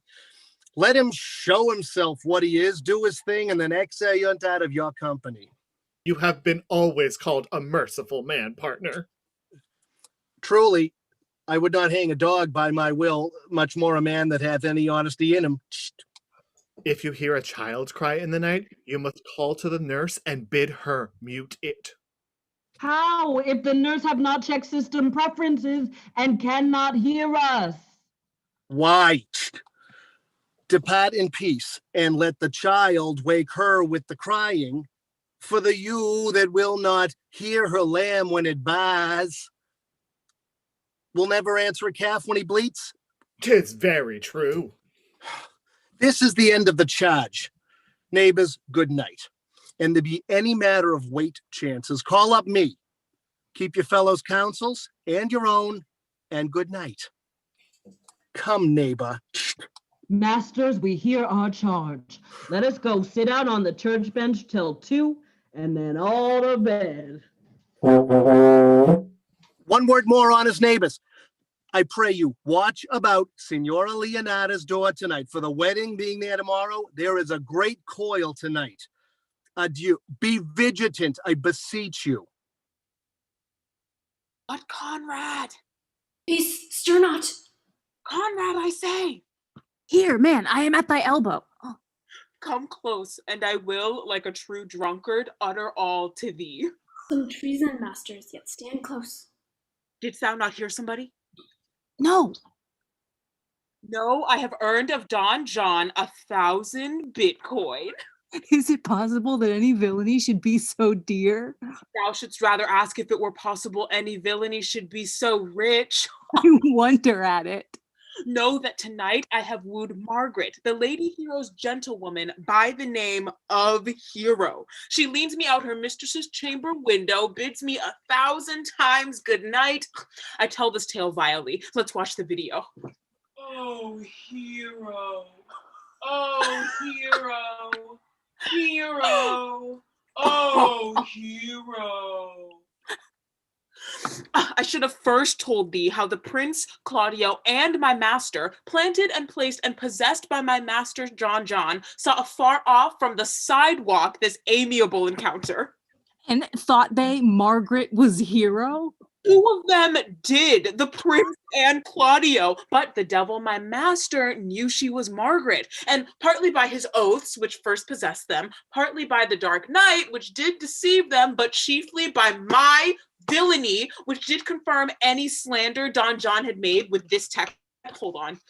let him show himself what he is, do his thing, and then exeunt out of your company. You have been always called a merciful man, partner. Truly, I would not hang a dog by my will, much more a man that hath any honesty in him. If you hear a child's cry in the night, you must call to the nurse and bid her mute it. How if the nurse have not checked system preferences and cannot hear us? Why? Depart in peace, and let the child wake her with the crying, for the ewe that will not hear her lamb when it baas will never answer a calf when he bleats. 'Tis very true. This is the end of the charge. Neighbors, good night. And there be any matter of weight chances, call up me. Keep your fellows' counsels and your own, and good night. Come, neighbor. Masters, we hear our charge. Let us go sit out on the church bench till 2, and then all to bed. One word more, honest neighbors. I pray you, watch about Signora Leonarda's door tonight. For the wedding being there tomorrow, there is a great coil tonight. Adieu. Be vigilant, I beseech you. But Conrad, Peace, stir not. Conrad, I say, Here, man, I am at thy elbow. Oh, come close, and I will, like a true drunkard, utter all to thee. Some treason, masters, yet stand close. Didst thou not hear somebody? no. No, I have earned of Don John 1,000 Bitcoin. Is it possible that any villainy should be so dear? Thou shouldst rather ask if it were possible any villainy should be so rich. I wonder at it. Know that tonight I have wooed Margaret, the Lady Hero's gentlewoman, by the name of Hero. She leans me out her mistress's chamber window, bids me 1,000 times good night. I tell this tale vilely. Let's watch the video. Oh, Hero. Oh, Hero. Hero. Oh, Hero. I should have first told thee how the prince Claudio and my master, planted and placed and possessed by my master John, saw afar off from the sidewalk this amiable encounter. And thought they Margaret was hero? Two of them did, the prince and Claudio, but the devil, my master, knew she was Margaret, and partly by his oaths, which first possessed them, partly by the dark night, which did deceive them, but chiefly by my villainy, which did confirm any slander Don John had made with this text. Hold on.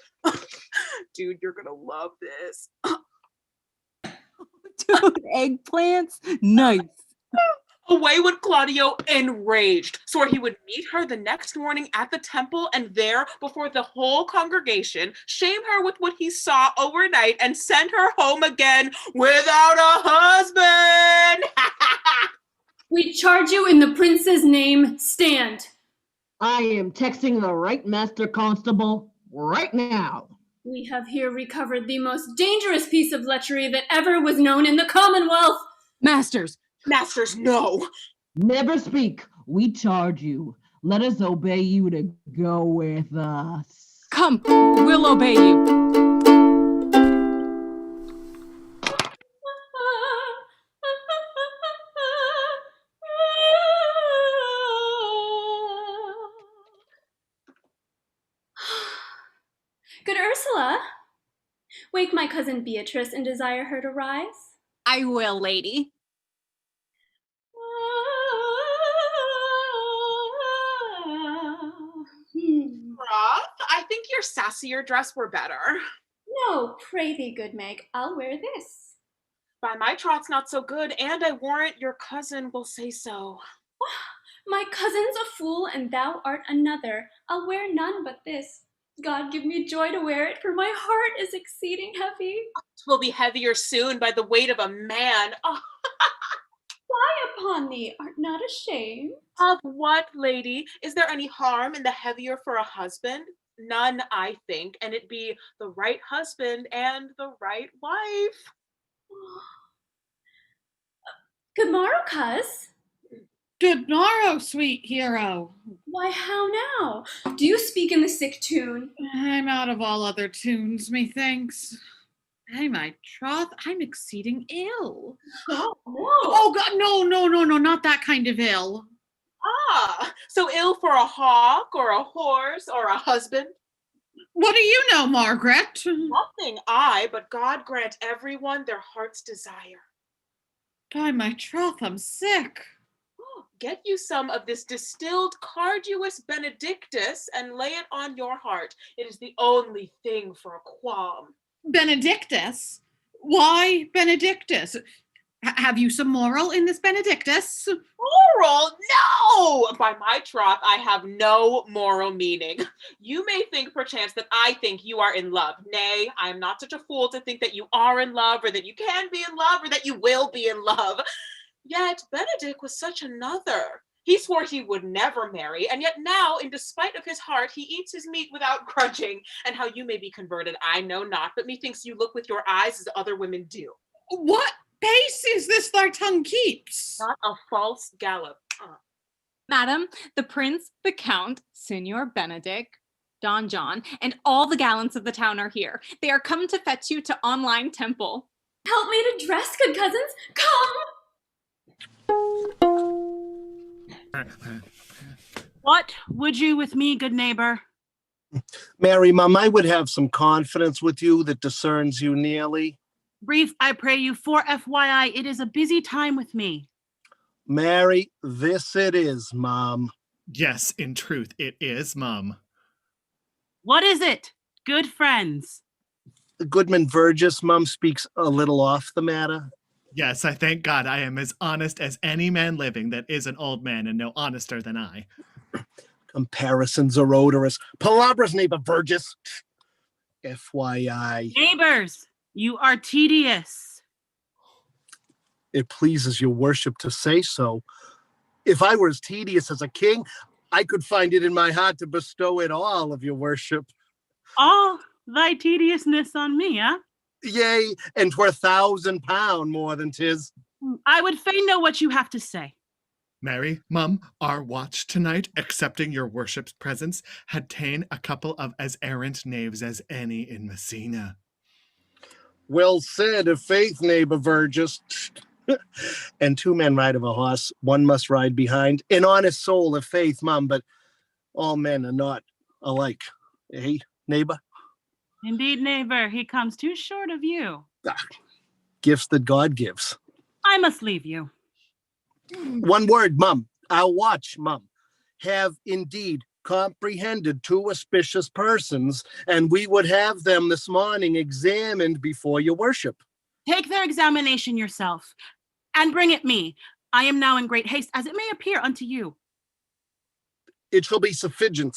Dude, you're gonna love this. Dude, eggplants? Nice. Away went Claudio enraged, swore he would meet her the next morning at the temple and there, before the whole congregation, shame her with what he saw overnight and send her home again without a husband. We charge you in the prince's name, stand. I am texting the right master constable right now. We have here recovered the most dangerous piece of lechery that ever was known in the Commonwealth. Masters, no. Never speak. We charge you. Let us obey you to go with us. come, we'll obey you. Good Ursula, wake my cousin Beatrice and desire her to rise. I will, lady. Roth, I think your sassier dress were better. No, pray thee, good Meg, I'll wear this. By my trot's not so good, and I warrant your cousin will say so. My cousin's a fool, and thou art another. I'll wear none but this. God give me joy to wear it, for my heart is exceeding heavy. Twill be heavier soon by the weight of a man. Oh. Fly upon thee, art not ashamed? Of what, lady? Is there any harm in the heavier for a husband? None, I think, and it be the right husband and the right wife. Good morrow, coz. Good morrow, sweet hero. Why, how now? Do you speak in the sick tune? I'm out of all other tunes, methinks. Hey, my troth, I'm exceeding ill. Oh, no. Oh, God, no, not that kind of ill. Ah, so ill for a hawk or a horse or a husband? What do you know, Margaret? Nothing I, but God grant everyone their heart's desire. By my troth, I'm sick. Oh, get you some of this distilled Carduus Benedictus and lay it on your heart. It is the only thing for a qualm. Benedictus? Why Benedictus? Have you some moral in this Benedictus? Moral? No! By my troth, I have no moral meaning. You may think perchance that I think you are in love. Nay, I am not such a fool to think that you are in love, or that you can be in love, or that you will be in love. Yet Benedict was such another. He swore he would never marry, and yet now, in despite of his heart, he eats his meat without grudging. And how you may be converted, I know not, but methinks you look with your eyes as other women do. What pace is this thy tongue keeps? Not a false gallop. Madam, the prince, the count, Signor Benedict, Don John, and all the gallants of the town are here. They are come to fetch you to online temple. Help me to dress, good cousins. Come! What would you with me, good neighbor? Mary, Mum, I would have some confidence with you that discerns you nearly. Brief, I pray you, for FYI, it is a busy time with me. Mary, this it is, Mum. Yes, in truth, it is, Mum. What is it? Good friends. Goodman Vergis, Mum, speaks a little off the matter. Yes, I thank God I am as honest as any man living that is an old man, and no honester than I. Comparisons are odorous. Palabras, neighbor Vergis. FYI. Neighbors, you are tedious. It pleases your worship to say so. If I were as tedious as a king, I could find it in my heart to bestow it all of your worship. All thy tediousness on me, huh? Yea, and 'twere £1,000 more than 'tis. I would fain know what you have to say. Mary, Mum, our watch tonight, accepting your worship's presence, had ta'en a couple of as errant knaves as any in Messina. Well said, of faith, neighbor Vergus. And 2 men ride of a horse, 1 must ride behind. An honest soul of faith, Mum, but all men are not alike. Eh, neighbor? Indeed, neighbor, he comes too short of you. Gifts that God gives. I must leave you. 1 word, Mum. Our watch, Mum, have indeed comprehended 2 auspicious persons, and we would have them this morning examined before your worship. Take their examination yourself, and bring it me. I am now in great haste, as it may appear unto you. It shall be sufficient.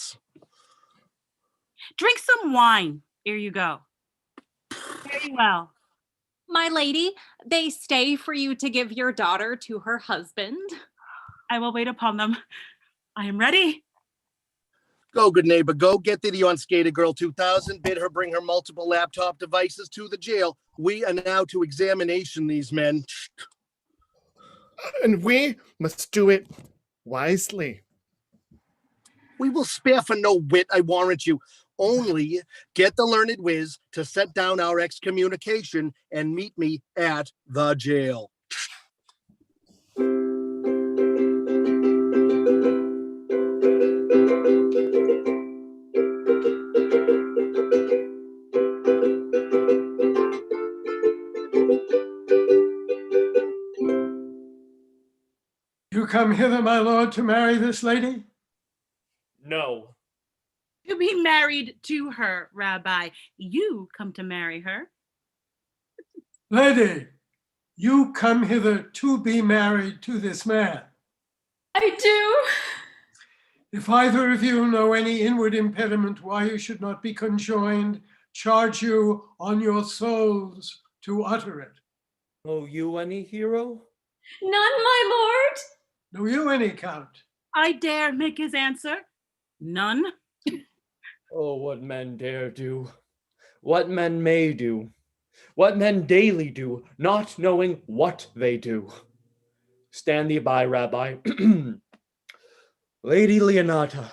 Drink some wine ere you go. Very well. My lady, they stay for you to give your daughter to her husband. I will wait upon them. I am ready. Go, good neighbor, go. Get thee the on-skater girl 2000. Bid her bring her multiple laptop devices to the jail. We are now to examination these men. And we must do it wisely. We will spare for no wit, I warrant you. Only get the learned whiz to set down our excommunication and meet me at the jail. You come hither, my lord, to marry this lady? No. To be married to her, Rabbi. You come to marry her. Lady, you come hither to be married to this man. I do. If either of you know any inward impediment why you should not be conjoined, charge you on your souls to utter it. Know you any, hero? None, my lord. Know you any, Count? I dare make his answer. None. Oh, what men dare do, what men may do, what men daily do, not knowing what they do. Stand thee by, Rabbi. Lady Leonata,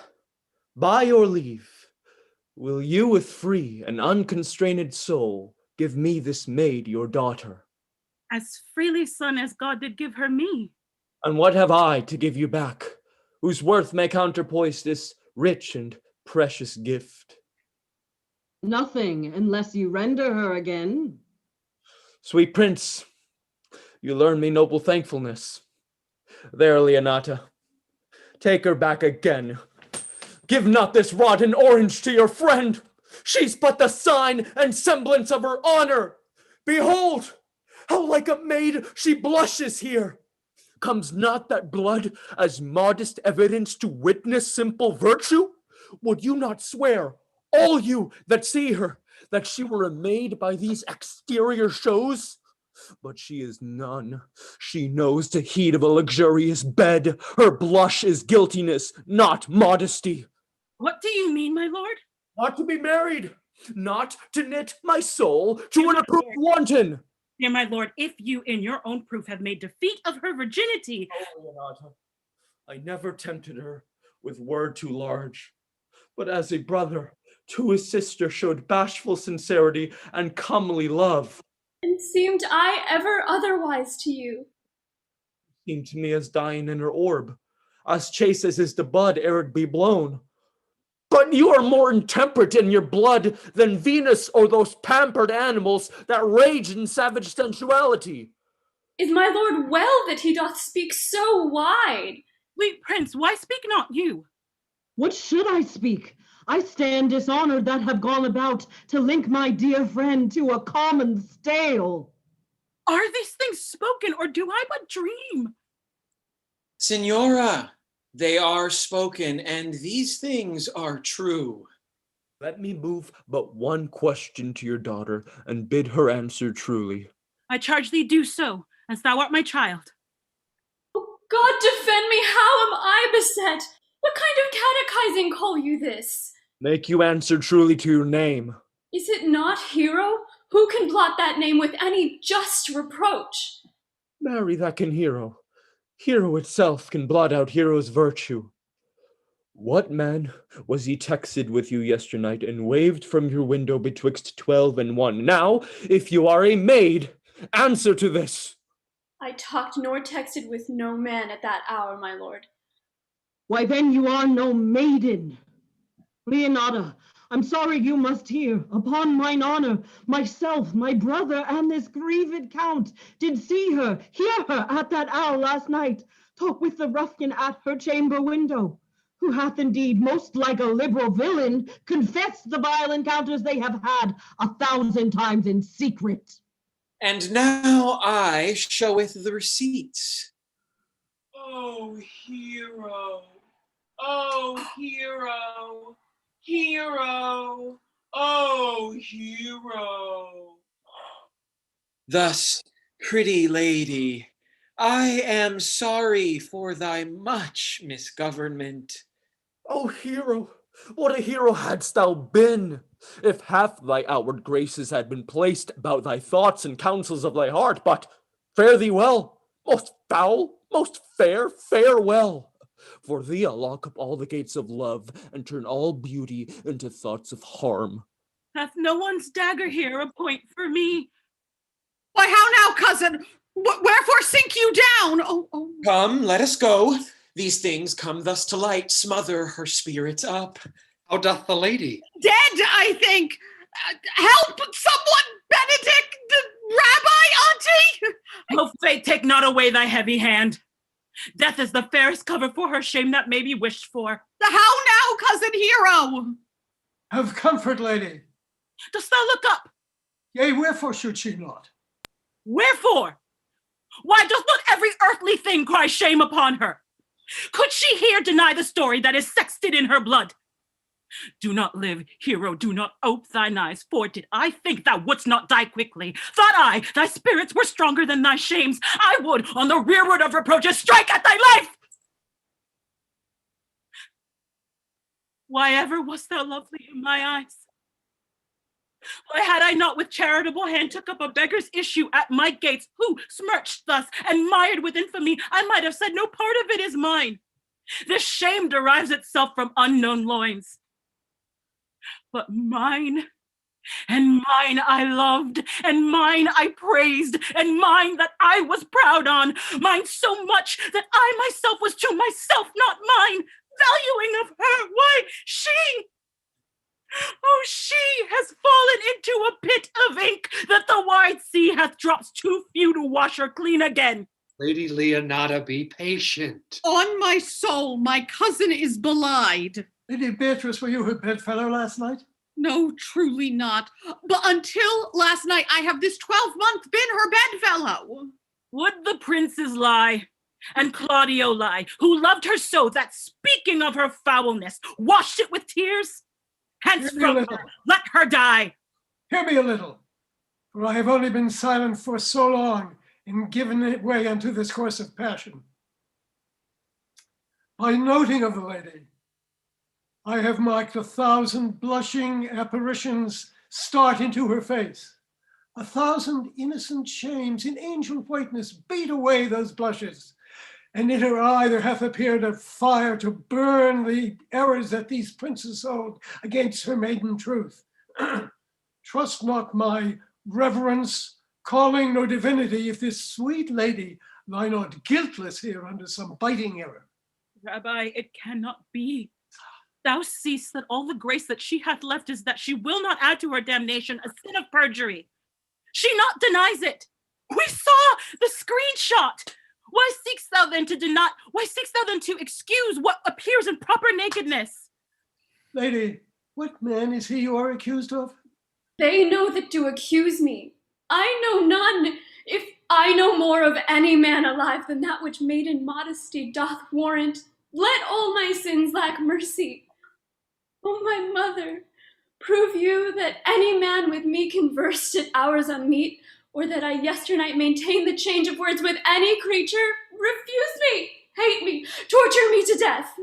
by your leave, will you with free and unconstrained soul give me this maid your daughter? As freely, son, as God did give her me. And what have I to give you back, whose worth may counterpoise this rich and precious gift? Nothing, unless you render her again. Sweet prince, you learn me noble thankfulness. There, Leonata, take her back again. Give not this rotten orange to your friend. She's but the sign and semblance of her honor. Behold, how like a maid she blushes here. Comes not that blood as modest evidence to witness simple virtue? Would you not swear, all you that see her, that she were a maid by these exterior shows? But she is none. She knows the heat of a luxurious bed. Her blush is guiltiness, not modesty. What do you mean, my lord? Not to be married, not to knit my soul to an approved wanton. Dear my lord, if you in your own proof have made defeat of her virginity. Oh, Leonata, I never tempted her with word too large, but as a brother to his sister showed bashful sincerity and comely love. And seemed I ever otherwise to you? Seemed to me as dying in her orb, as chaste as is the bud ere it be blown. But you are more intemperate in your blood than Venus or those pampered animals that rage in savage sensuality. Is my lord well that he doth speak so wide? Sweet prince, why speak not you? What should I speak? I stand dishonored that have gone about to link my dear friend to a common stale. Are these things spoken, or do I but dream? Signora, they are spoken, and these things are true. Let me move but one question to your daughter, and bid her answer truly. I charge thee do so, as thou art my child. Oh, God defend me, how am I beset? What kind of catechizing call you this? Make you answer truly to your name. Is it not Hero? Who can blot that name with any just reproach? Marry that can hero. Hero itself can blot out hero's virtue. What man was he texted with you yesternight and waved from your window betwixt 12 and 1? Now, if you are a maid, answer to this. I talked nor texted with no man at that hour, my lord. Why then you are no maiden. Leonata, I'm sorry you must hear. Upon mine honor, myself, my brother, and this grieved count did see her, hear her at that hour last night, talk with the ruffian at her chamber window, who hath indeed, most like a liberal villain, confessed the vile encounters they have had 1,000 times in secret. And now I showeth the receipts. Oh, hero. Oh, hero. Hero. Oh, hero. Thus, pretty lady, I am sorry for thy much misgovernment. Oh, hero, what a hero hadst thou been, if half thy outward graces had been placed about thy thoughts and counsels of thy heart. But fare thee well, most foul, most fair, farewell. For thee I'll lock up all the gates of love and turn all beauty into thoughts of harm. Hath no one's dagger here a point for me? Why, how now, cousin? Wherefore sink you down? Oh. Come, let us go. These things come thus to light, smother her spirits up. How doth the lady? Dead, I think. Help, someone, Benedict, the rabbi, auntie. Oh, fate, take not away thy heavy hand. Death is the fairest cover for her shame that may be wished for. How now, cousin hero? Have comfort, lady. Dost thou look up? Yea, wherefore should she not? Wherefore? Why does not every earthly thing cry shame upon her? Could she here deny the story that is sexted in her blood? Do not live, hero, do not ope thine eyes, for did I think thou wouldst not die quickly, thought I thy spirits were stronger than thy shames, I would, on the rearward of reproaches, strike at thy life! Why ever wast thou lovely in my eyes? Why had I not with charitable hand took up a beggar's issue at my gates, who, smirched thus and mired with infamy, I might have said no part of it is mine. This shame derives itself from unknown loins. But mine, and mine I loved, and mine I praised, and mine that I was proud on, mine so much that I myself was to myself not mine, valuing of her, why, she has fallen into a pit of ink that the wide sea hath drops too few to wash her clean again. Lady Leonata, be patient. On my soul, my cousin is belied. Lady Beatrice, were you her bedfellow last night? No, truly not. But until last night, I have this 12-month been her bedfellow. Would the princes lie, and Claudio lie, who loved her so that, speaking of her foulness, washed it with tears? Hence from her, let her die. Hear me a little, for I have only been silent for so long and given way unto this course of passion. By noting of the lady, I have marked 1,000 blushing apparitions start into her face. 1,000 innocent shames in angel whiteness beat away those blushes, and in her eye there hath appeared a fire to burn the errors that these princes hold against her maiden truth. Trust not my reverence, calling, nor divinity, if this sweet lady lie not guiltless here under some biting error. Rabbi, it cannot be. Thou seest that all the grace that she hath left is that she will not add to her damnation a sin of perjury. She not denies it. We saw the screenshot. Why seekst thou then to excuse what appears in proper nakedness? Lady, what man is he you are accused of? They know that do accuse me. I know none. If I know more of any man alive than that which maiden modesty doth warrant, let all my sins lack mercy. O my mother, prove you that any man with me conversed at hours unmeet, or that I yesternight maintained the change of words with any creature, refuse me, hate me, torture me to death.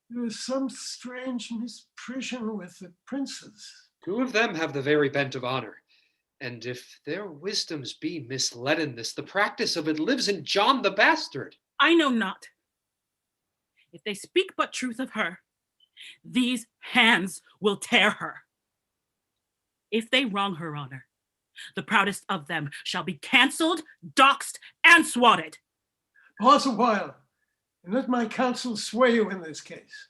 There is some strange misprision with the princes. 2 of them have the very bent of honor, and if their wisdoms be misled in this, the practice of it lives in John the Bastard. I know not. If they speak but truth of her, these hands will tear her. If they wrong her honor, the proudest of them shall be cancelled, doxed, and swatted. Pause a while, and let my counsel sway you in this case.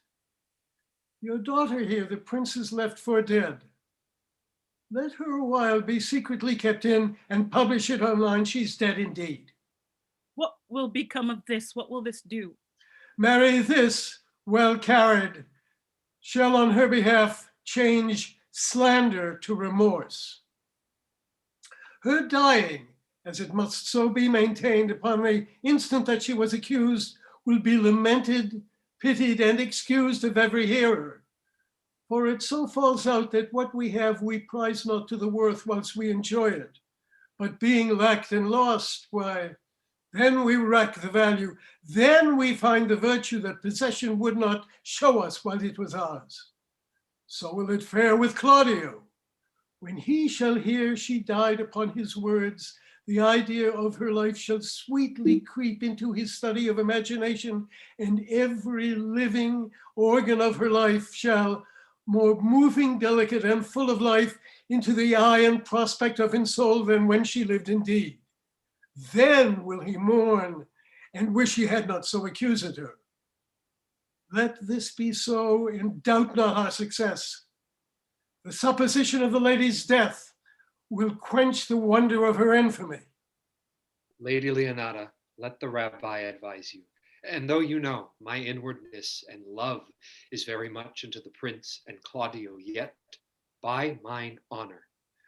Your daughter here, the princess left for dead. Let her a while be secretly kept in and publish it online. She's dead indeed. What will become of this? What will this do? Marry, this, well carried, shall on her behalf change slander to remorse. Her dying, as it must so be maintained upon the instant that she was accused, will be lamented, pitied, and excused of every hearer. For it so falls out that what we have we prize not to the worth whilst we enjoy it. But being lacked and lost, why, then we wreck the value. Then we find the virtue that possession would not show us while it was ours. So will it fare with Claudio. When he shall hear she died upon his words, the idea of her life shall sweetly creep into his study of imagination, and every living organ of her life shall, more moving, delicate, and full of life, into the eye and prospect of his soul than when she lived indeed. Then will he mourn and wish he had not so accused her. Let this be so, and doubt not our success. The supposition of the lady's death will quench the wonder of her infamy. Lady Leonata, let the rabbi advise you. And though you know my inwardness and love is very much unto the prince and Claudio, yet by mine honor,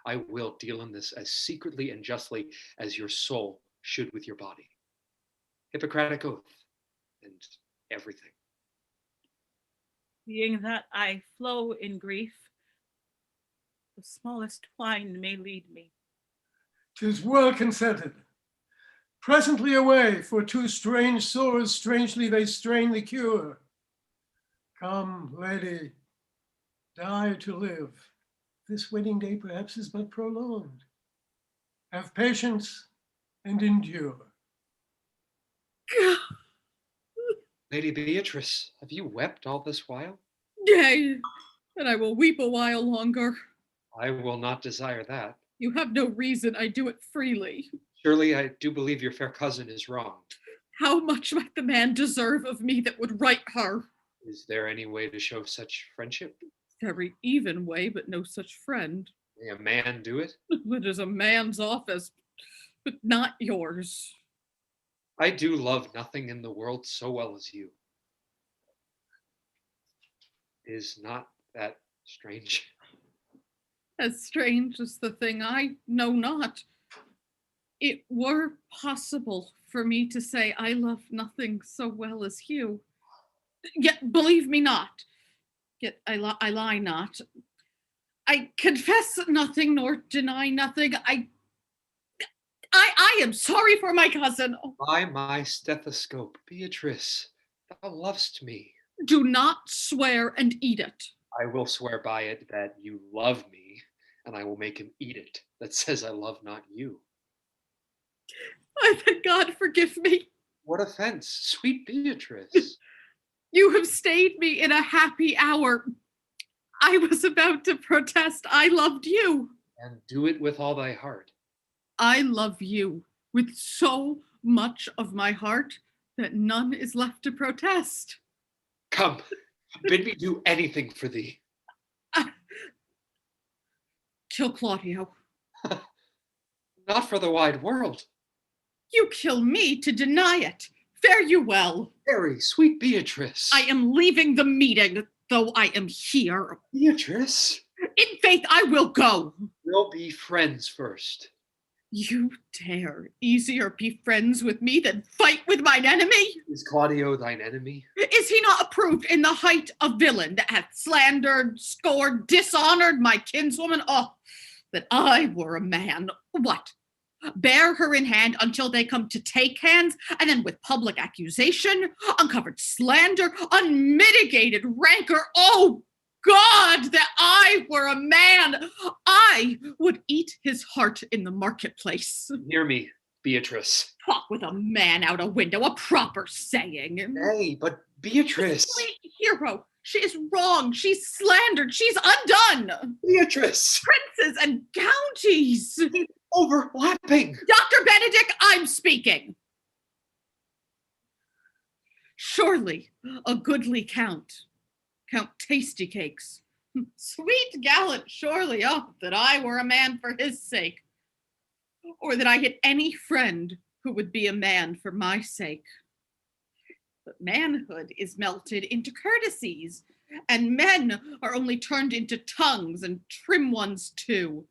I will deal in this as secretly and justly as your soul should with your body. Hippocratic oath and everything. Being that I flow in grief, the smallest twine may lead me. 'Tis well consented. Presently away, for two strange sores strangely they strain the cure. Come, lady, die to live. This wedding day perhaps is but prolonged. Have patience and endure. Lady Beatrice, have you wept all this while? Yea, and I will weep a while longer. I will not desire that. You have no reason, I do it freely. Surely I do believe your fair cousin is wrong. How much might the man deserve of me that would right her? Is there any way to show such friendship? Very even way, but no such friend. May a man do it? It is a man's office, but not yours. I do love nothing in the world so well as you. Is not that strange? As strange as the thing I know not. It were possible for me to say I love nothing so well as you. Yet believe me not. Yet I lie not. I confess nothing nor deny nothing. I am sorry for my cousin. Oh, By my stethoscope, Beatrice, thou lovest me. do not swear and eat it. I will swear by it that you love me, and I will make him eat it that says I love not you. I thank God forgive me. What offense, sweet Beatrice? You have stayed me in a happy hour. I was about to protest. I loved you. And do it with all thy heart. I love you with so much of my heart that none is left to protest. Come, bid me do anything for thee. Kill Claudio. Not for the wide world. You kill me to deny it. Fare you well. Very sweet Beatrice. I am leaving the meeting, though I am here. Beatrice. In faith, I will go. We'll be friends first. You dare easier be friends with me than fight with mine enemy? Is Claudio thine enemy? Is he not approved in the height of villain that hath slandered, scored, dishonored my kinswoman? Oh, that I were a man. What? Bear her in hand until they come to take hands, and then with public accusation, uncovered slander, unmitigated rancor. Oh, God, that I were a man. I would eat his heart in the marketplace. Hear me. Beatrice. Talk with a man out a window, a proper saying. Nay, but Beatrice. Sweet hero, she is wrong. She's slandered. She's undone. Beatrice. Princes and counties. Overlapping. Dr. Benedict, I'm speaking. Surely a goodly Count Tasty Cakes. Sweet gallant, surely, oh, that I were a man for his sake, or that I had any friend who would be a man for my sake. But manhood is melted into courtesies, and men are only turned into tongues, and trim ones too.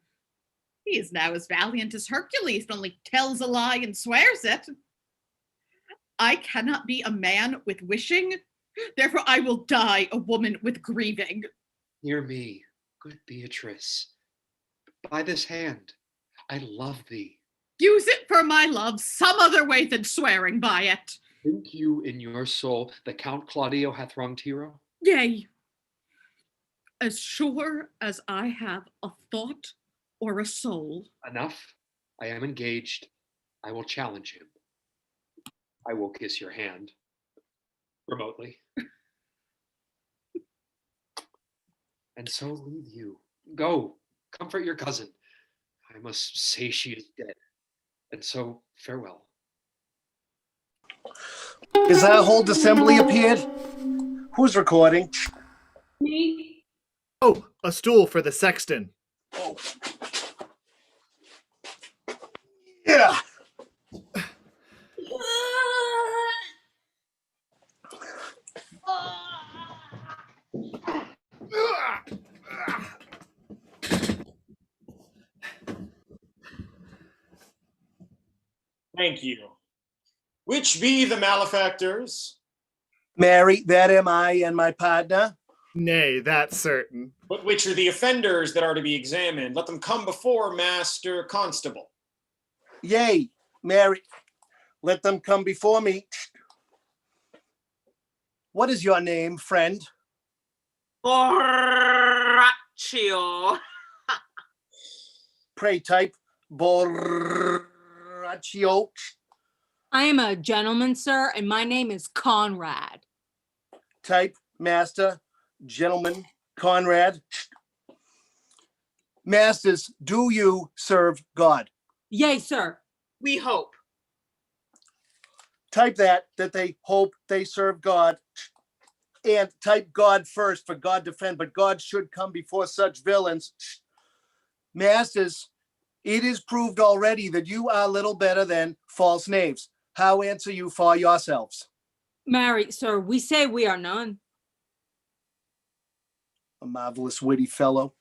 He is now as valiant as Hercules, but only tells a lie and swears it. I cannot be a man with wishing, therefore I will die a woman with grieving. Hear me, good Beatrice. By this hand, I love thee. Use it for my love some other way than swearing by it. Think you in your soul that Count Claudio hath wronged Hero? Yea, as sure as I have a thought or a soul. Enough. I am engaged. I will challenge him. I will kiss your hand. Remotely. And so leave you. Go, comfort your cousin. I must say she is dead. And so farewell. Is our whole assembly appeared? Who's recording? Me? Oh, a stool for the sexton. Yeah. Thank you. Which be the malefactors? Mary, that am I and my partner. Nay, that's certain. But which are the offenders that are to be examined? Let them come before Master Constable. Yea, Mary, let them come before me. What is your name, friend? Borraccio. Pray type Borraccio. I am a gentleman, sir, and my name is Conrad. Type master, gentleman, Conrad. Masters, do you serve God? Yea, sir. We hope. Type that they hope they serve God. And type God first for God defend, but God should come before such villains. Masters, it is proved already that you are little better than false knaves. How answer you for yourselves? Marry, sir, we say we are none. A marvelous witty fellow.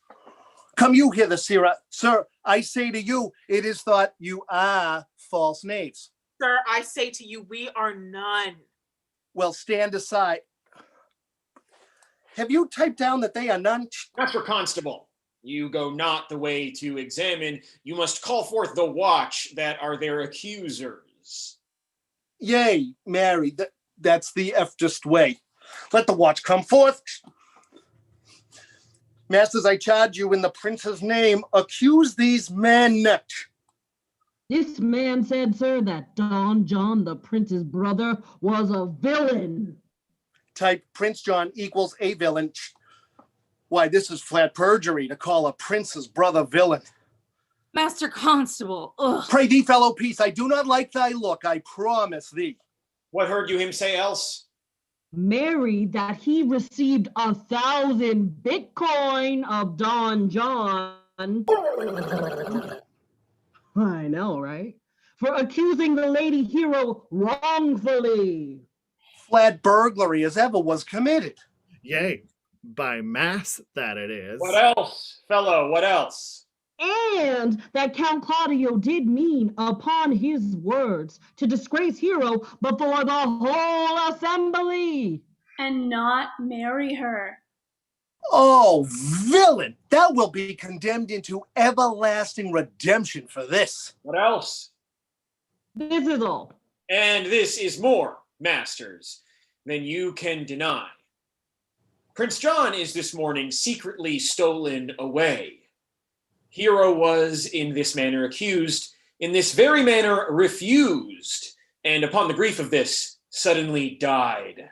Come you hither, Sirrah. Sir, I say to you, it is thought you are false knaves. Sir, I say to you, we are none. Well, stand aside. Have you typed down that they are none? Master Constable, you go not the way to examine. You must call forth the watch that are their accusers. Yea, Mary, that's the eftest way. Let the watch come forth. Masters, I charge you in the prince's name, accuse these men. This man said, sir, that Don John, the prince's brother, was a villain. Type Prince John equals a villain. Why, this is flat perjury to call a prince's brother villain. Master Constable, ugh. Pray thee, fellow peace, I do not like thy look, I promise thee. What heard you him say else? Mary, that he received 1,000 Bitcoin of Don John. I know, right? For accusing the lady hero wrongfully. Flat burglary as ever was committed. Yea, by mass that it is. What else, fellow, what else? And that Count Claudio did mean, upon his words, to disgrace Hero before the whole assembly. And not marry her. Oh, villain! That will be condemned into everlasting redemption for this. What else? This is all. And this is more, masters, than you can deny. Prince John is this morning secretly stolen away. Hero was in this manner accused, in this very manner refused, and upon the grief of this, suddenly died.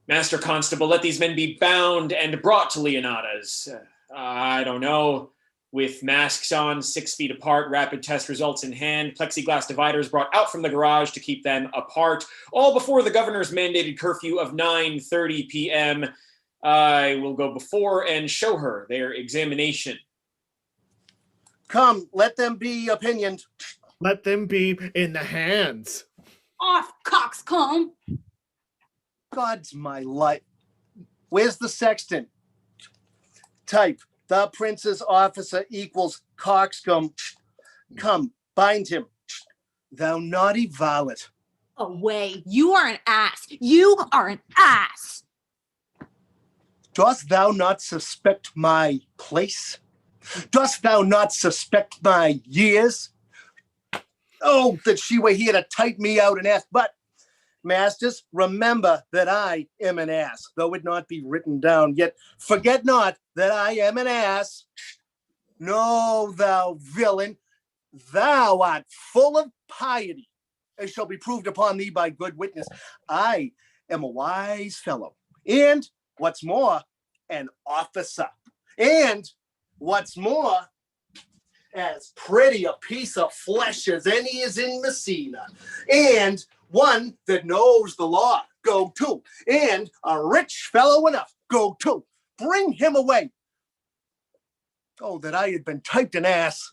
Master Constable, let these men be bound and brought to Leonata's. I don't know, with masks on, 6 feet apart, rapid test results in hand, plexiglass dividers brought out from the garage to keep them apart, all before the governor's mandated curfew of 9:30 p.m. I will go before and show her their examination. Come, let them be opinioned. Let them be in the hands. Off, coxcomb! God's my life. Where's the sexton? Type, the prince's officer equals coxcomb. Come, bind him. Thou naughty varlet. Away. You are an ass. You are an ass. Dost thou not suspect my place? Dost thou not suspect my years? Oh, that she were here to type me out an ass. But, masters, remember that I am an ass, though it not be written down. Yet forget not that I am an ass. No, thou villain, thou art full of piety, as shall be proved upon thee by good witness. I am a wise fellow, and what's more, an officer. And what's more, as pretty a piece of flesh as any is in Messina, and one that knows the law. Go to. And a rich fellow enough. Go to. Bring him away. Oh, that I had been typed an ass.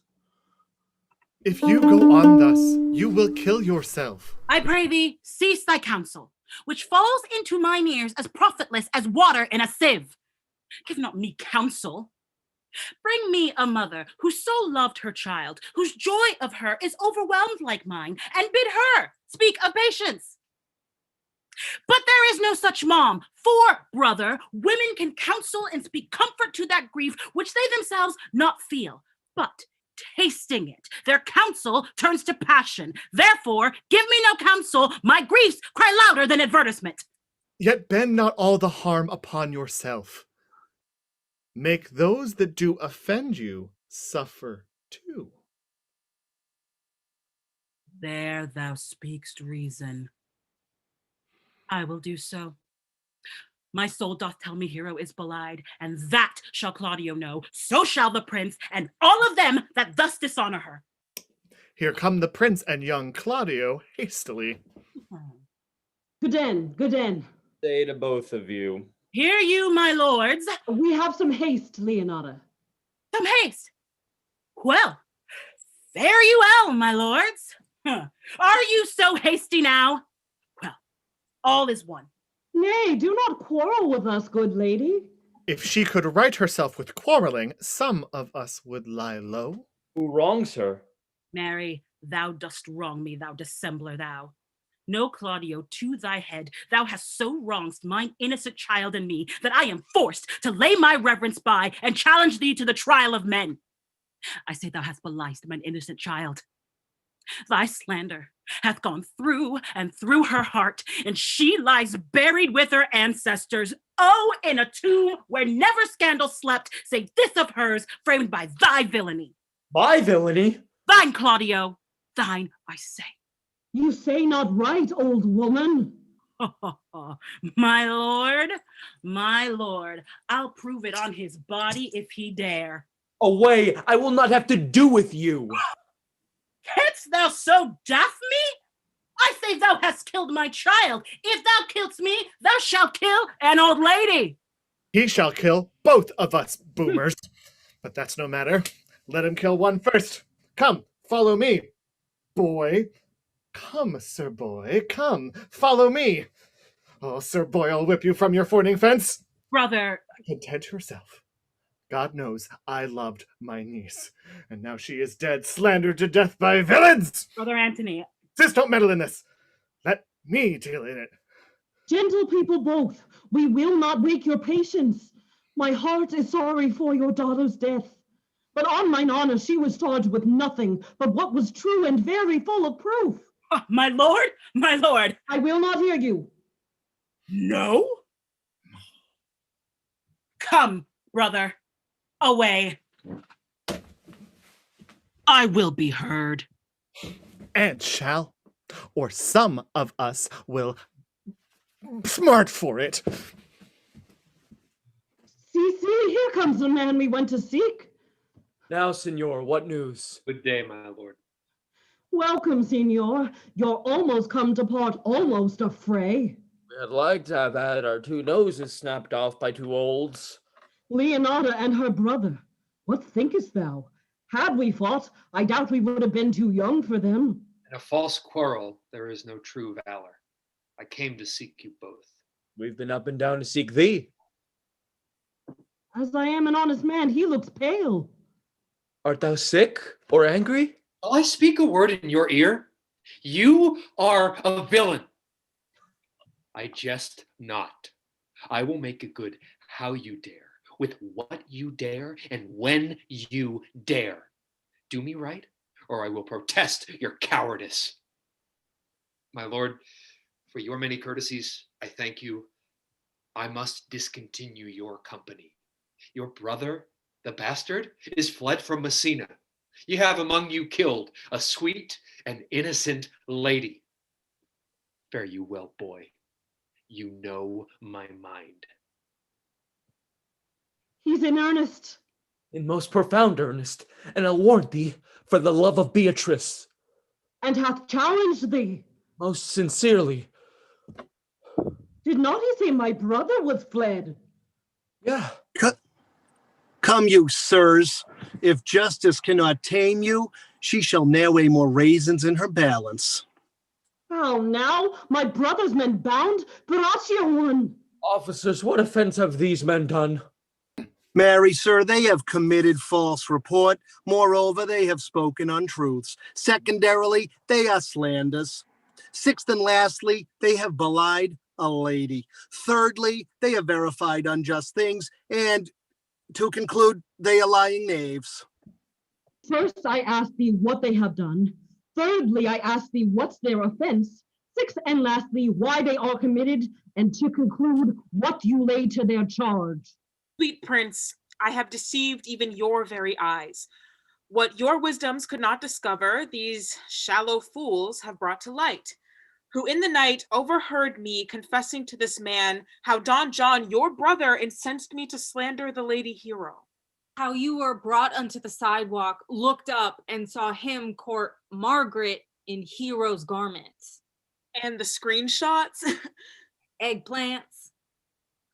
If you go on thus, you will kill yourself. I pray thee, cease thy counsel, which falls into mine ears as profitless as water in a sieve. Give not me counsel. Bring me a mother who so loved her child, whose joy of her is overwhelmed like mine, and bid her speak of patience. But there is no such mom, for, brother, women can counsel and speak comfort to that grief which they themselves not feel, but tasting it, their counsel turns to passion. Therefore, give me no counsel, my griefs cry louder than advertisement. Yet bend not all the harm upon yourself. Make those that do offend you suffer too. There thou speakst reason. I will do so. My soul doth tell me Hero is belied, and that shall Claudio know. So shall the prince, and all of them that thus dishonor her. Here come the prince and young Claudio hastily. Good. Say to both of you. Hear you, my lords. We have some haste, Leonata. Some haste. Well, fare you well, my lords. Are you so hasty now? Well, all is one. Nay, do not quarrel with us, good lady. If she could right herself with quarreling, some of us would lie low. Who wrongs her? Mary, thou dost wrong me, thou dissembler thou. No, Claudio, to thy head, thou hast so wronged mine innocent child and me, that I am forced to lay my reverence by and challenge thee to the trial of men. I say thou hast belied mine innocent child. Thy slander hath gone through and through her heart, and she lies buried with her ancestors, oh, in a tomb where never scandal slept, save this of hers, framed by thy villainy. My villainy? Thine, Claudio, thine, I say. You say not right, old woman. My lord, I'll prove it on his body if he dare. Away, I will not have to do with you. Canst thou so doff me? I say thou hast killed my child. If thou killst me, thou shalt kill an old lady. He shall kill both of us, boomers. But that's no matter. Let him kill one first. Come, follow me, boy. Come, Sir Boy, come, follow me. Oh, Sir Boy, I'll whip you from your forning fence. Brother. Content yourself. God knows I loved my niece, and now she is dead, slandered to death by villains. Brother Antony. Sis, don't meddle in this. Let me deal in it. Gentle people both, we will not wake your patience. My heart is sorry for your daughter's death. But on mine honor, she was charged with nothing but what was true and very full of proof. Oh, my lord. I will not hear you. No? Come, brother, away. I will be heard. And shall, or some of us will smart for it. See, here comes the man we went to seek. Now, senor, what news? Good day, my lord. Welcome, Signor. You're almost come to part almost a fray. We had like to have had our two noses snapped off by two olds. Leonarda and her brother. What thinkest thou? Had we fought, I doubt we would have been too young for them. In a false quarrel, there is no true valor. I came to seek you both. We've been up and down to seek thee. As I am an honest man, he looks pale. Art thou sick or angry? Shall I speak a word in your ear? You are a villain. I jest not. I will make it good how you dare, with what you dare, and when you dare. Do me right, or I will protest your cowardice. My lord, for your many courtesies, I thank you. I must discontinue your company. Your brother, the bastard, is fled from Messina. You have among you killed a sweet and innocent lady. Fare you well, boy. You know my mind. He's in earnest. In most profound earnest, and I'll warrant thee, for the love of Beatrice. And hath challenged thee. Most sincerely. Did not he say my brother was fled? Yeah. Come, you sirs. If justice cannot tame you, she shall ne'er weigh more raisins in her balance. How now? My brother's men bound? Braccio one. Officers, what offense have these men done? Marry, sir, they have committed false report. Moreover, they have spoken untruths. Secondarily, they are slanders. Sixth and lastly, they have belied a lady. Thirdly, they have verified unjust things. And to conclude, they are lying knaves. First, I ask thee what they have done. Thirdly, I ask thee what's their offense. Sixth and lastly, why they are committed. And to conclude, what you lay to their charge. Sweet prince, I have deceived even your very eyes. What your wisdoms could not discover, these shallow fools have brought to light, who in the night overheard me confessing to this man how Don John, your brother, incensed me to slander the lady hero. How you were brought unto the sidewalk, looked up, and saw him court Margaret in hero's garments. And the screenshots? Eggplants.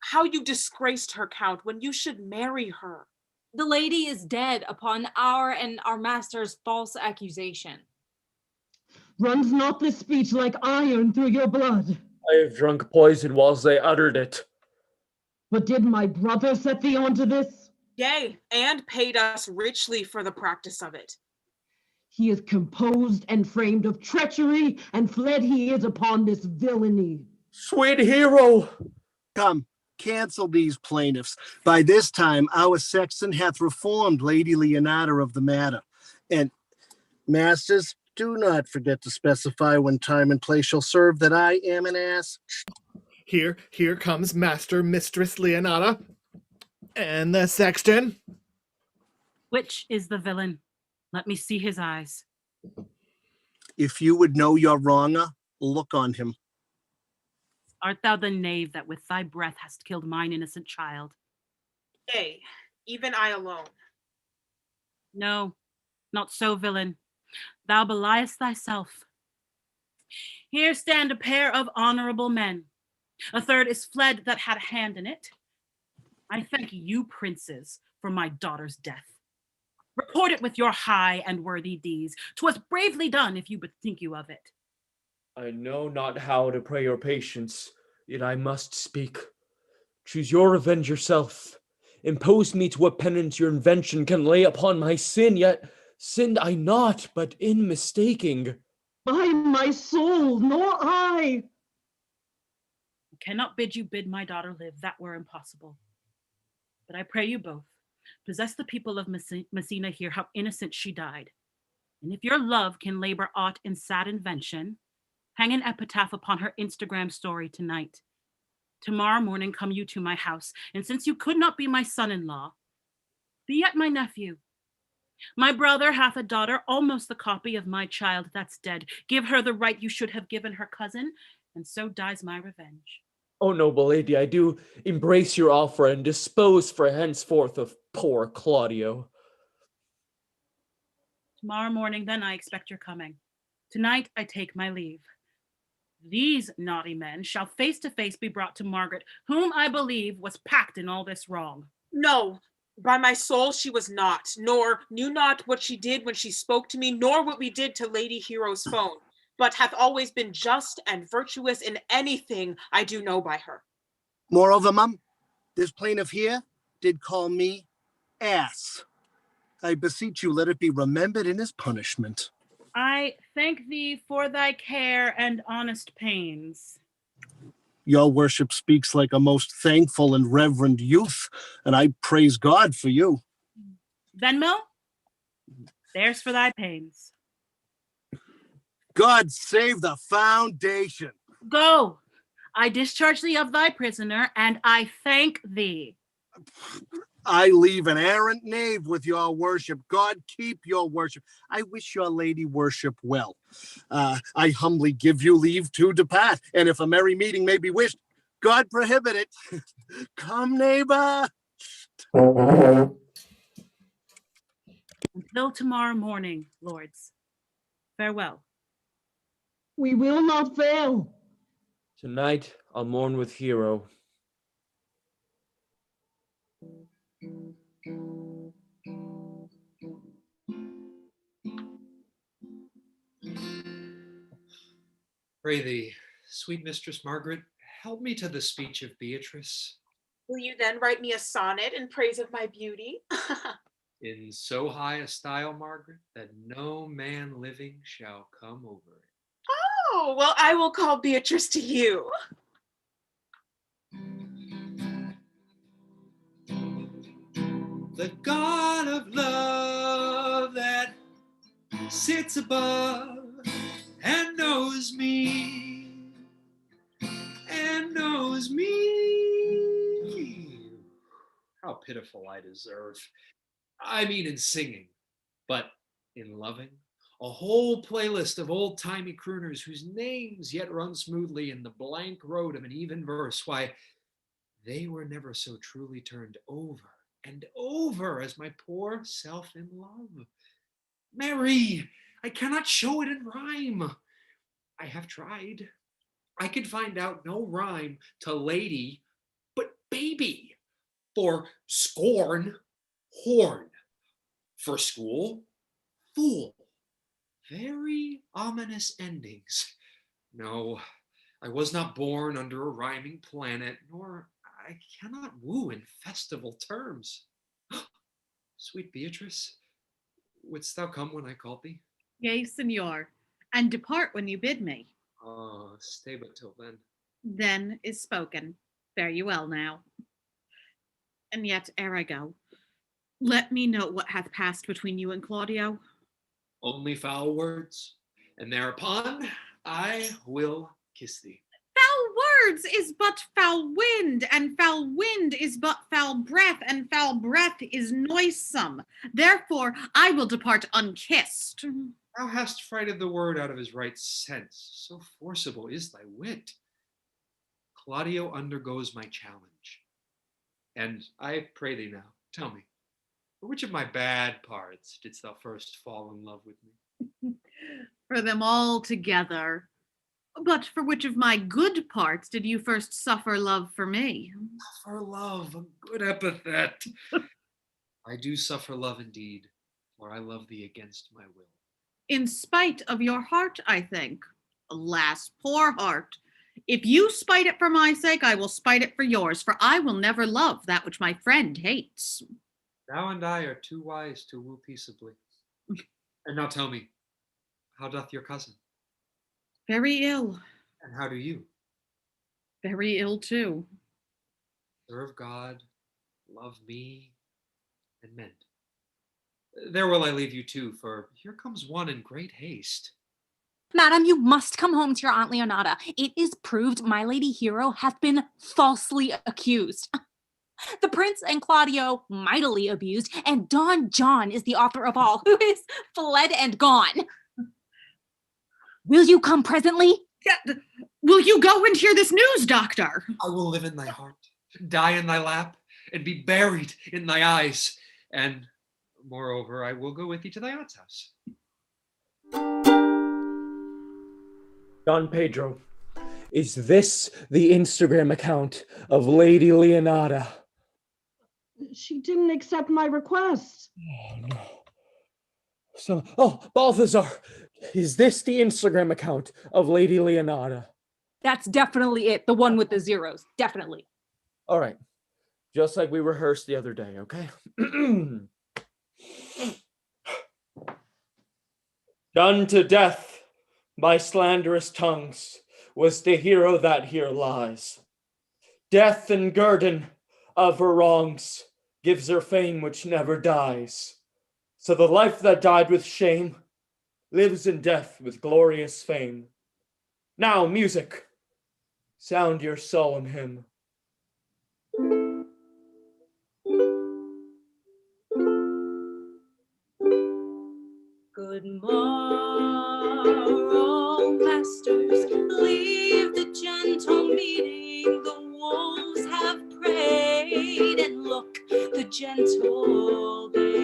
How you disgraced her, Count, when you should marry her. The lady is dead upon our and our master's false accusation. Runs not this speech like iron through your blood? I have drunk poison whilst they uttered it. But did my brother set thee onto this? Yea, and paid us richly for the practice of it. He is composed and framed of treachery, and fled he is upon this villainy. Sweet hero! Come, cancel these plaintiffs. By this time, our sexton hath reformed Lady Leonarda of the matter. And, masters, do not forget to specify when time and place shall serve that I am an ass. Here comes Master Mistress Leonarda. And the sexton. Which is the villain? Let me see his eyes. If you would know your wronger, look on him. Art thou the knave that with thy breath hast killed mine innocent child? Yea, even I alone. No, not so, villain. Thou beliest thyself. Here stand a pair of honorable men. A third is fled that had a hand in it. I thank you, princes, for my daughter's death. Report it with your high and worthy deeds. 'Twas bravely done, if you bethink you of it. I know not how to pray your patience, yet I must speak. Choose your revenge yourself. Impose me to what penance your invention can lay upon my sin, yet sinned I not, but in mistaking. By my soul, nor I. I cannot bid you bid my daughter live, that were impossible. But I pray you both, possess the people of Messina here how innocent she died. And if your love can labor aught in sad invention, hang an epitaph upon her Instagram story tonight. Tomorrow morning come you to my house, and since you could not be my son-in-law, be yet my nephew. My brother hath a daughter, almost the copy of my child that's dead. Give her the right you should have given her cousin, and so dies my revenge. O noble lady, I do embrace your offer and dispose for henceforth of poor Claudio. Tomorrow morning, then, I expect your coming. Tonight, I take my leave. These naughty men shall face to face be brought to Margaret, whom I believe was packed in all this wrong. No, by my soul, she was not, nor knew not what she did when she spoke to me, nor what we did to Lady Hero's phone, but hath always been just and virtuous in anything I do know by her. Moreover, mum, this plaintiff here did call me ass. I beseech you, let it be remembered in his punishment. I thank thee for thy care and honest pains. Your worship speaks like a most thankful and reverend youth, and I praise God for you. Venmo, there's for thy pains. God save the foundation. Go, I discharge thee of thy prisoner, and I thank thee. I leave an errant knave with your worship. God keep your worship. I wish your lady worship well. I humbly give you leave to depart, and if a merry meeting may be wished, God prohibit it. Come, neighbor. Until tomorrow morning, lords. Farewell. We will not fail. Tonight, I'll mourn with Hero. Pray thee, sweet Mistress Margaret, help me to the speech of Beatrice. Will you then write me a sonnet in praise of my beauty? In so high a style, Margaret, that no man living shall come over it. Oh, well, I will call Beatrice to you. The God of love that sits above and knows me, and knows me. How pitiful I deserve. I mean in singing, but in loving. A whole playlist of old-timey crooners whose names yet run smoothly in the blank road of an even verse. Why, they were never so truly turned over and over as my poor self in love. Mary, I cannot show it in rhyme. I have tried. I could find out no rhyme to lady, but baby. For scorn, horn. For school, fool. Very ominous endings. No, I was not born under a rhyming planet, nor I cannot woo in festival terms. Sweet Beatrice, wouldst thou come when I called thee? Yea, Signor, and depart when you bid me. Stay but till then. Then is spoken. Fare you well now. And yet, ere I go, let me know what hath passed between you and Claudio. Only foul words, and thereupon I will kiss thee. Foul words is but foul wind, and foul wind is but foul breath, and foul breath is noisome. Therefore, I will depart unkissed. Thou hast frighted the word out of his right sense. So forcible is thy wit. Claudio undergoes my challenge. And I pray thee now, tell me, for which of my bad parts didst thou first fall in love with me? For them all together. But for which of my good parts did you first suffer love for me? Suffer love, a good epithet. I do suffer love indeed, for I love thee against my will. In spite of your heart, I think. Alas, poor heart. If you spite it for my sake, I will spite it for yours, for I will never love that which my friend hates. Thou and I are too wise to woo peaceably. And now tell me, how doth your cousin? Very ill. And how do you? Very ill too. Serve God, love me, and mend. There will I leave you too, for here comes one in great haste. Madam, you must come home to your Aunt Leonata. It is proved my Lady Hero hath been falsely accused. The prince and Claudio mightily abused, and Don John is the author of all, who is fled and gone. Will you come presently? Yeah, will you go and hear this news, doctor? I will live in thy heart, die in thy lap, and be buried in thy eyes. And moreover, I will go with thee to thy aunt's house. Don Pedro, is this the Instagram account of Lady Leonata? She didn't accept my request. Oh, no. So, Balthazar, is this the Instagram account of Lady Leonata? That's definitely it. The one with the zeros. Definitely. All right. Just like we rehearsed the other day, okay? Done to death by slanderous tongues was the hero that here lies. Death and guerdon of her wrongs gives her fame which never dies. So the life that died with shame lives in death with glorious fame. Now, music, sound your solemn hymn. Good morrow, masters, leave the gentle meeting. The wolves have prayed, and look, the gentle day.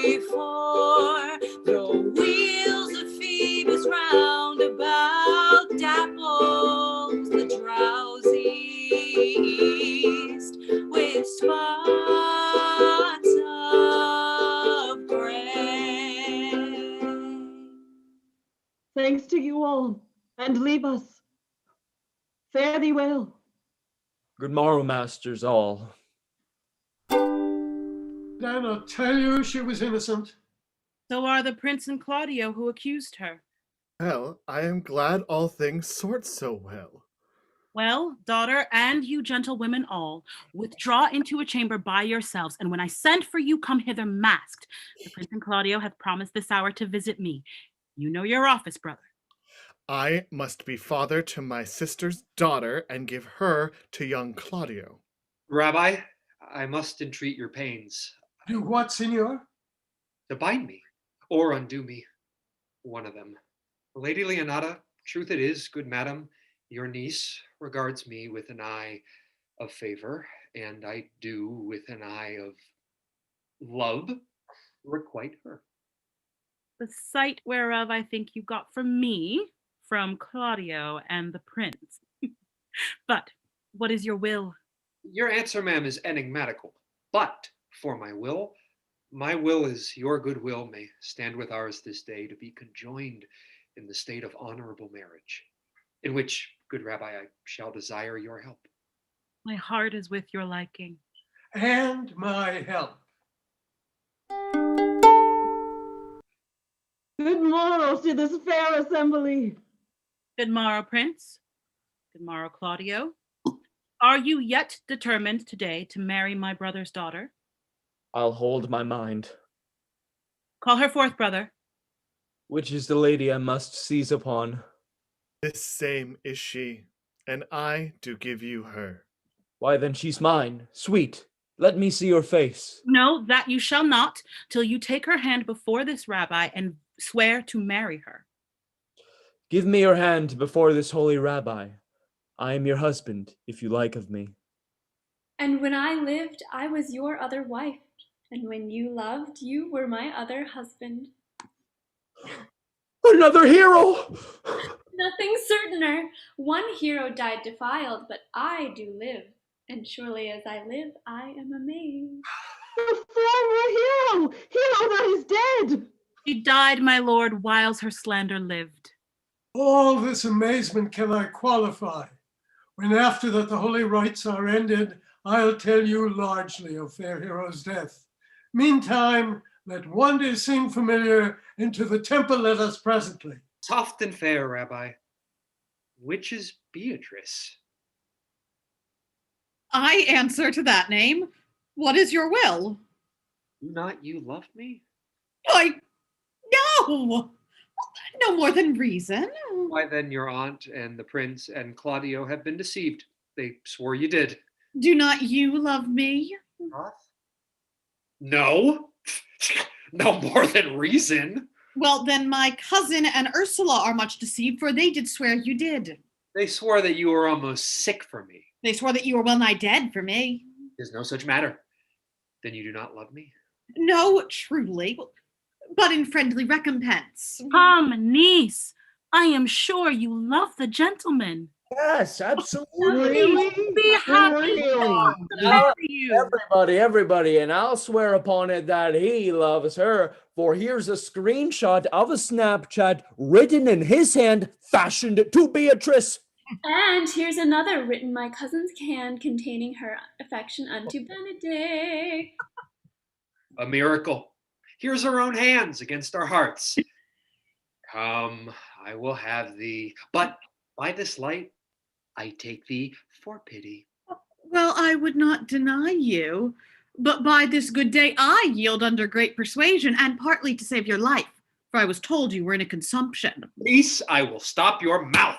Before the wheels of Phoebus round about dapples the drowsy east with spots of gray. Thanks to you all, and leave us. Fare thee well. Good morrow, masters all. Dan, I'll tell you she was innocent. So are the prince and Claudio who accused her. Well, I am glad all things sort so well. Well, daughter, and you gentlewomen all, withdraw into a chamber by yourselves, and when I send for you, come hither masked. The prince and Claudio hath promised this hour to visit me. You know your office, brother. I must be father to my sister's daughter and give her to young Claudio. Rabbi, I must entreat your pains. Do what, senor? To bind me, or undo me, one of them. Lady Leonata, truth it is, good madam, your niece regards me with an eye of favor, and I do with an eye of love requite her. The sight whereof I think you got from me, from Claudio and the prince. But what is your will? Your answer, ma'am, is enigmatical, but for my will is your good will may stand with ours this day to be conjoined in the state of honorable marriage, in which, good Rabbi, I shall desire your help. My heart is with your liking. And my help. Good morrow to this fair assembly. Good morrow, prince. Good morrow, Claudio. Are you yet determined today to marry my brother's daughter? I'll hold my mind. Call her forth, brother. Which is the lady I must seize upon? This same is she, and I do give you her. Why then she's mine. Sweet, let me see your face. No, that you shall not, till you take her hand before this rabbi and swear to marry her. Give me your hand before this holy rabbi. I am your husband, if you like of me. And when I lived, I was your other wife. And when you loved, you were my other husband. Another hero! Nothing certainer. One hero died defiled, but I do live. And surely as I live, I am amazed. The former hero that is dead. She died, my lord, whiles her slander lived. All this amazement can I qualify, when after that the holy rites are ended, I'll tell you largely of fair hero's death. Meantime, let wonders sing familiar, and to the temple let us presently. Soft and fair, Rabbi. Which is Beatrice? I answer to that name. What is your will? Do not you love me? No, no more than reason. Why then your aunt and the prince and Claudio have been deceived. They swore you did. Do not you love me? Huh? No. No more than reason. Well, then my cousin and Ursula are much deceived, for they did swear you did. They swore that you were almost sick for me. They swore that you were well nigh dead for me. There's no such matter. Then you do not love me? No, truly, but in friendly recompense. Come, niece, I am sure you love the gentleman. Yes, absolutely. Really? Be happy Really? to marry you. Everybody, and I'll swear upon it that he loves her, for here's a screenshot of a Snapchat written in his hand, fashioned to Beatrice. And here's another written my cousin's hand containing her affection unto Benedict. A miracle. Here's our own hands against our hearts. Come, I will have thee. But by this light, I take thee for pity. Well, I would not deny you, but by this good day I yield under great persuasion, and partly to save your life, for I was told you were in a consumption. Niece, I will stop your mouth.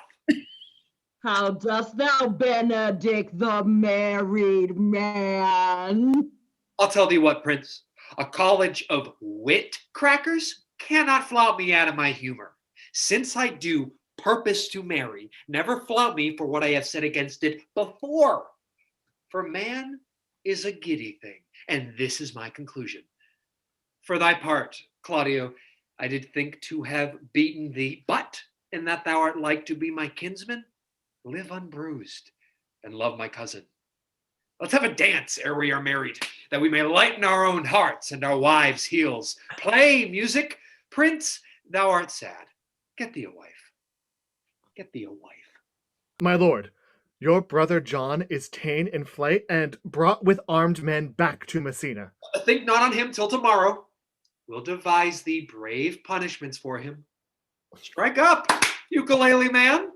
How dost thou, Benedict, the married man? I'll tell thee what, Prince. A college of wit crackers cannot flout me out of my humor. Since I do purpose to marry, never flout me for what I have said against it before. For man is a giddy thing, and this is my conclusion. For thy part, Claudio, I did think to have beaten thee, but in that thou art like to be my kinsman, live unbruised and love my cousin. Let's have a dance ere we are married, that we may lighten our own hearts and our wives' heels. Play, music. Prince, thou art sad. Get thee a wife. Get thee a wife. My lord, your brother John is ta'en in flight and brought with armed men back to Messina. Think not on him till tomorrow. We'll devise thee brave punishments for him. Strike up, ukulele man.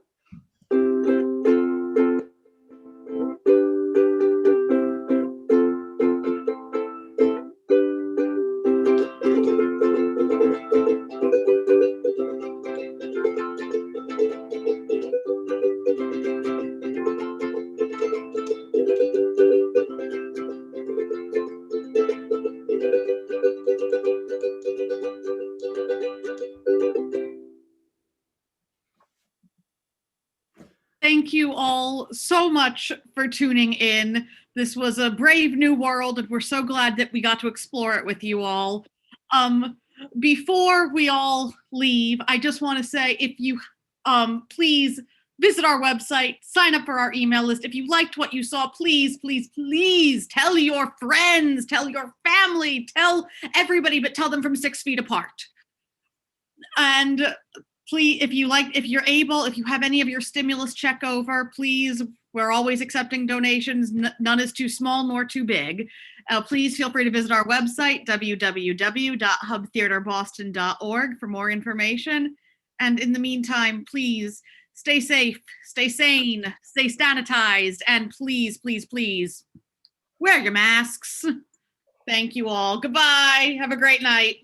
Thank you all so much for tuning in. This was a brave new world, and we're so glad that we got to explore it with you all. Before we all leave, I just want to say, if you please visit our website, sign up for our email list. If you liked what you saw, please tell your friends, tell your family, tell everybody, but tell them from 6 feet apart. And please, if you're able, if you have any of your stimulus check over, please, we're always accepting donations. None is too small nor too big. Please feel free to visit our website, www.hubtheaterboston.org, for more information. And in the meantime, please stay safe, stay sane, stay sanitized, and please wear your masks. Thank you all. Goodbye. Have a great night.